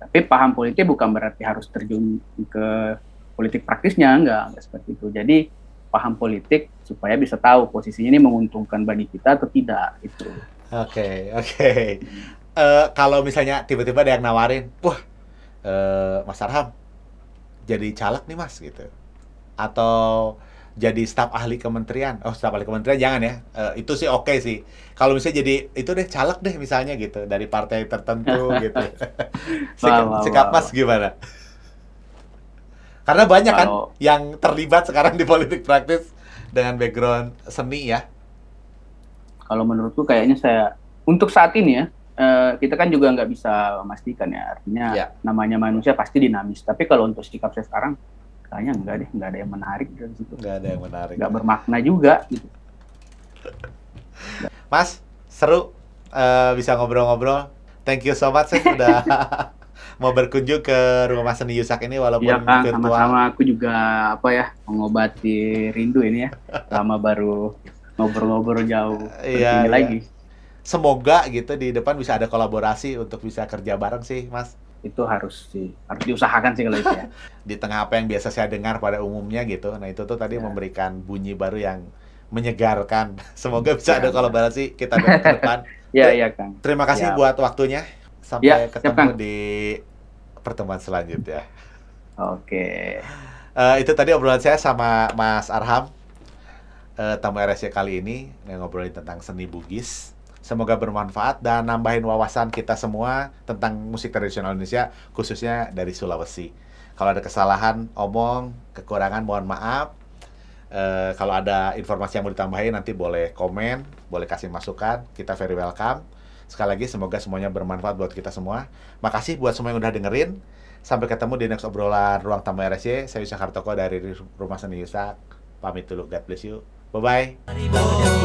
Tapi paham politik bukan berarti harus terjun ke politik praktisnya, enggak seperti itu. Jadi paham politik supaya bisa tahu posisinya ini menguntungkan bagi kita atau tidak itu. Oke. Kalau misalnya tiba-tiba ada yang nawarin, wah Mas Arham, jadi caleg nih Mas gitu. Atau jadi staf ahli kementerian. Oh, staf ahli kementerian jangan ya. Itu sih oke sih. Kalau misalnya jadi itu deh caleg deh misalnya gitu dari partai tertentu gitu. Sikap Mas gimana? Karena banyak kan yang terlibat sekarang di politik praktis dengan background seni ya. Kalau menurutku kayaknya untuk saat ini ya, kita kan juga nggak bisa memastikan ya. Artinya namanya manusia pasti dinamis. Tapi kalau untuk sikap saya sekarang, kayaknya nggak ada yang menarik dari situ. Nggak ada yang menarik. Nggak bermakna juga gitu. Mas, seru bisa ngobrol-ngobrol. Thank you so much sudah mau berkunjung ke Rumah Seni Yusak ini walaupun ya, Kang, virtual. Sama-sama, aku juga mengobati rindu ini ya. Lama baru ngobrol-ngobrol jauh Iya. lagi. Semoga gitu di depan bisa ada kolaborasi untuk bisa kerja bareng sih, Mas. Itu harus diusahakan sih kalau itu ya. Di tengah apa yang biasa saya dengar pada umumnya gitu. Nah, itu tuh tadi memberikan bunyi baru yang menyegarkan. Semoga bisa ada kolaborasi kita ke depan. Iya, Kang. Terima kasih buat waktunya. Sampai ketemu Kang. di pertemuan selanjutnya. Oke. Itu tadi obrolan saya sama Mas Arham. Tamu RSC kali ini ngobrolin tentang seni Bugis. Semoga bermanfaat dan nambahin wawasan kita semua tentang musik tradisional Indonesia, khususnya dari Sulawesi. Kalau ada kesalahan, kekurangan, mohon maaf. Kalau ada informasi yang mau ditambahin, nanti boleh komen, boleh kasih masukan. Kita very welcome. Sekali lagi, semoga semuanya bermanfaat buat kita semua. Makasih buat semua yang udah dengerin. Sampai ketemu di next obrolan Ruang Tamu RSC. Saya Yusak Hartoko dari Rumah Seni Yusak. Pamit dulu, God bless you. Bye-bye.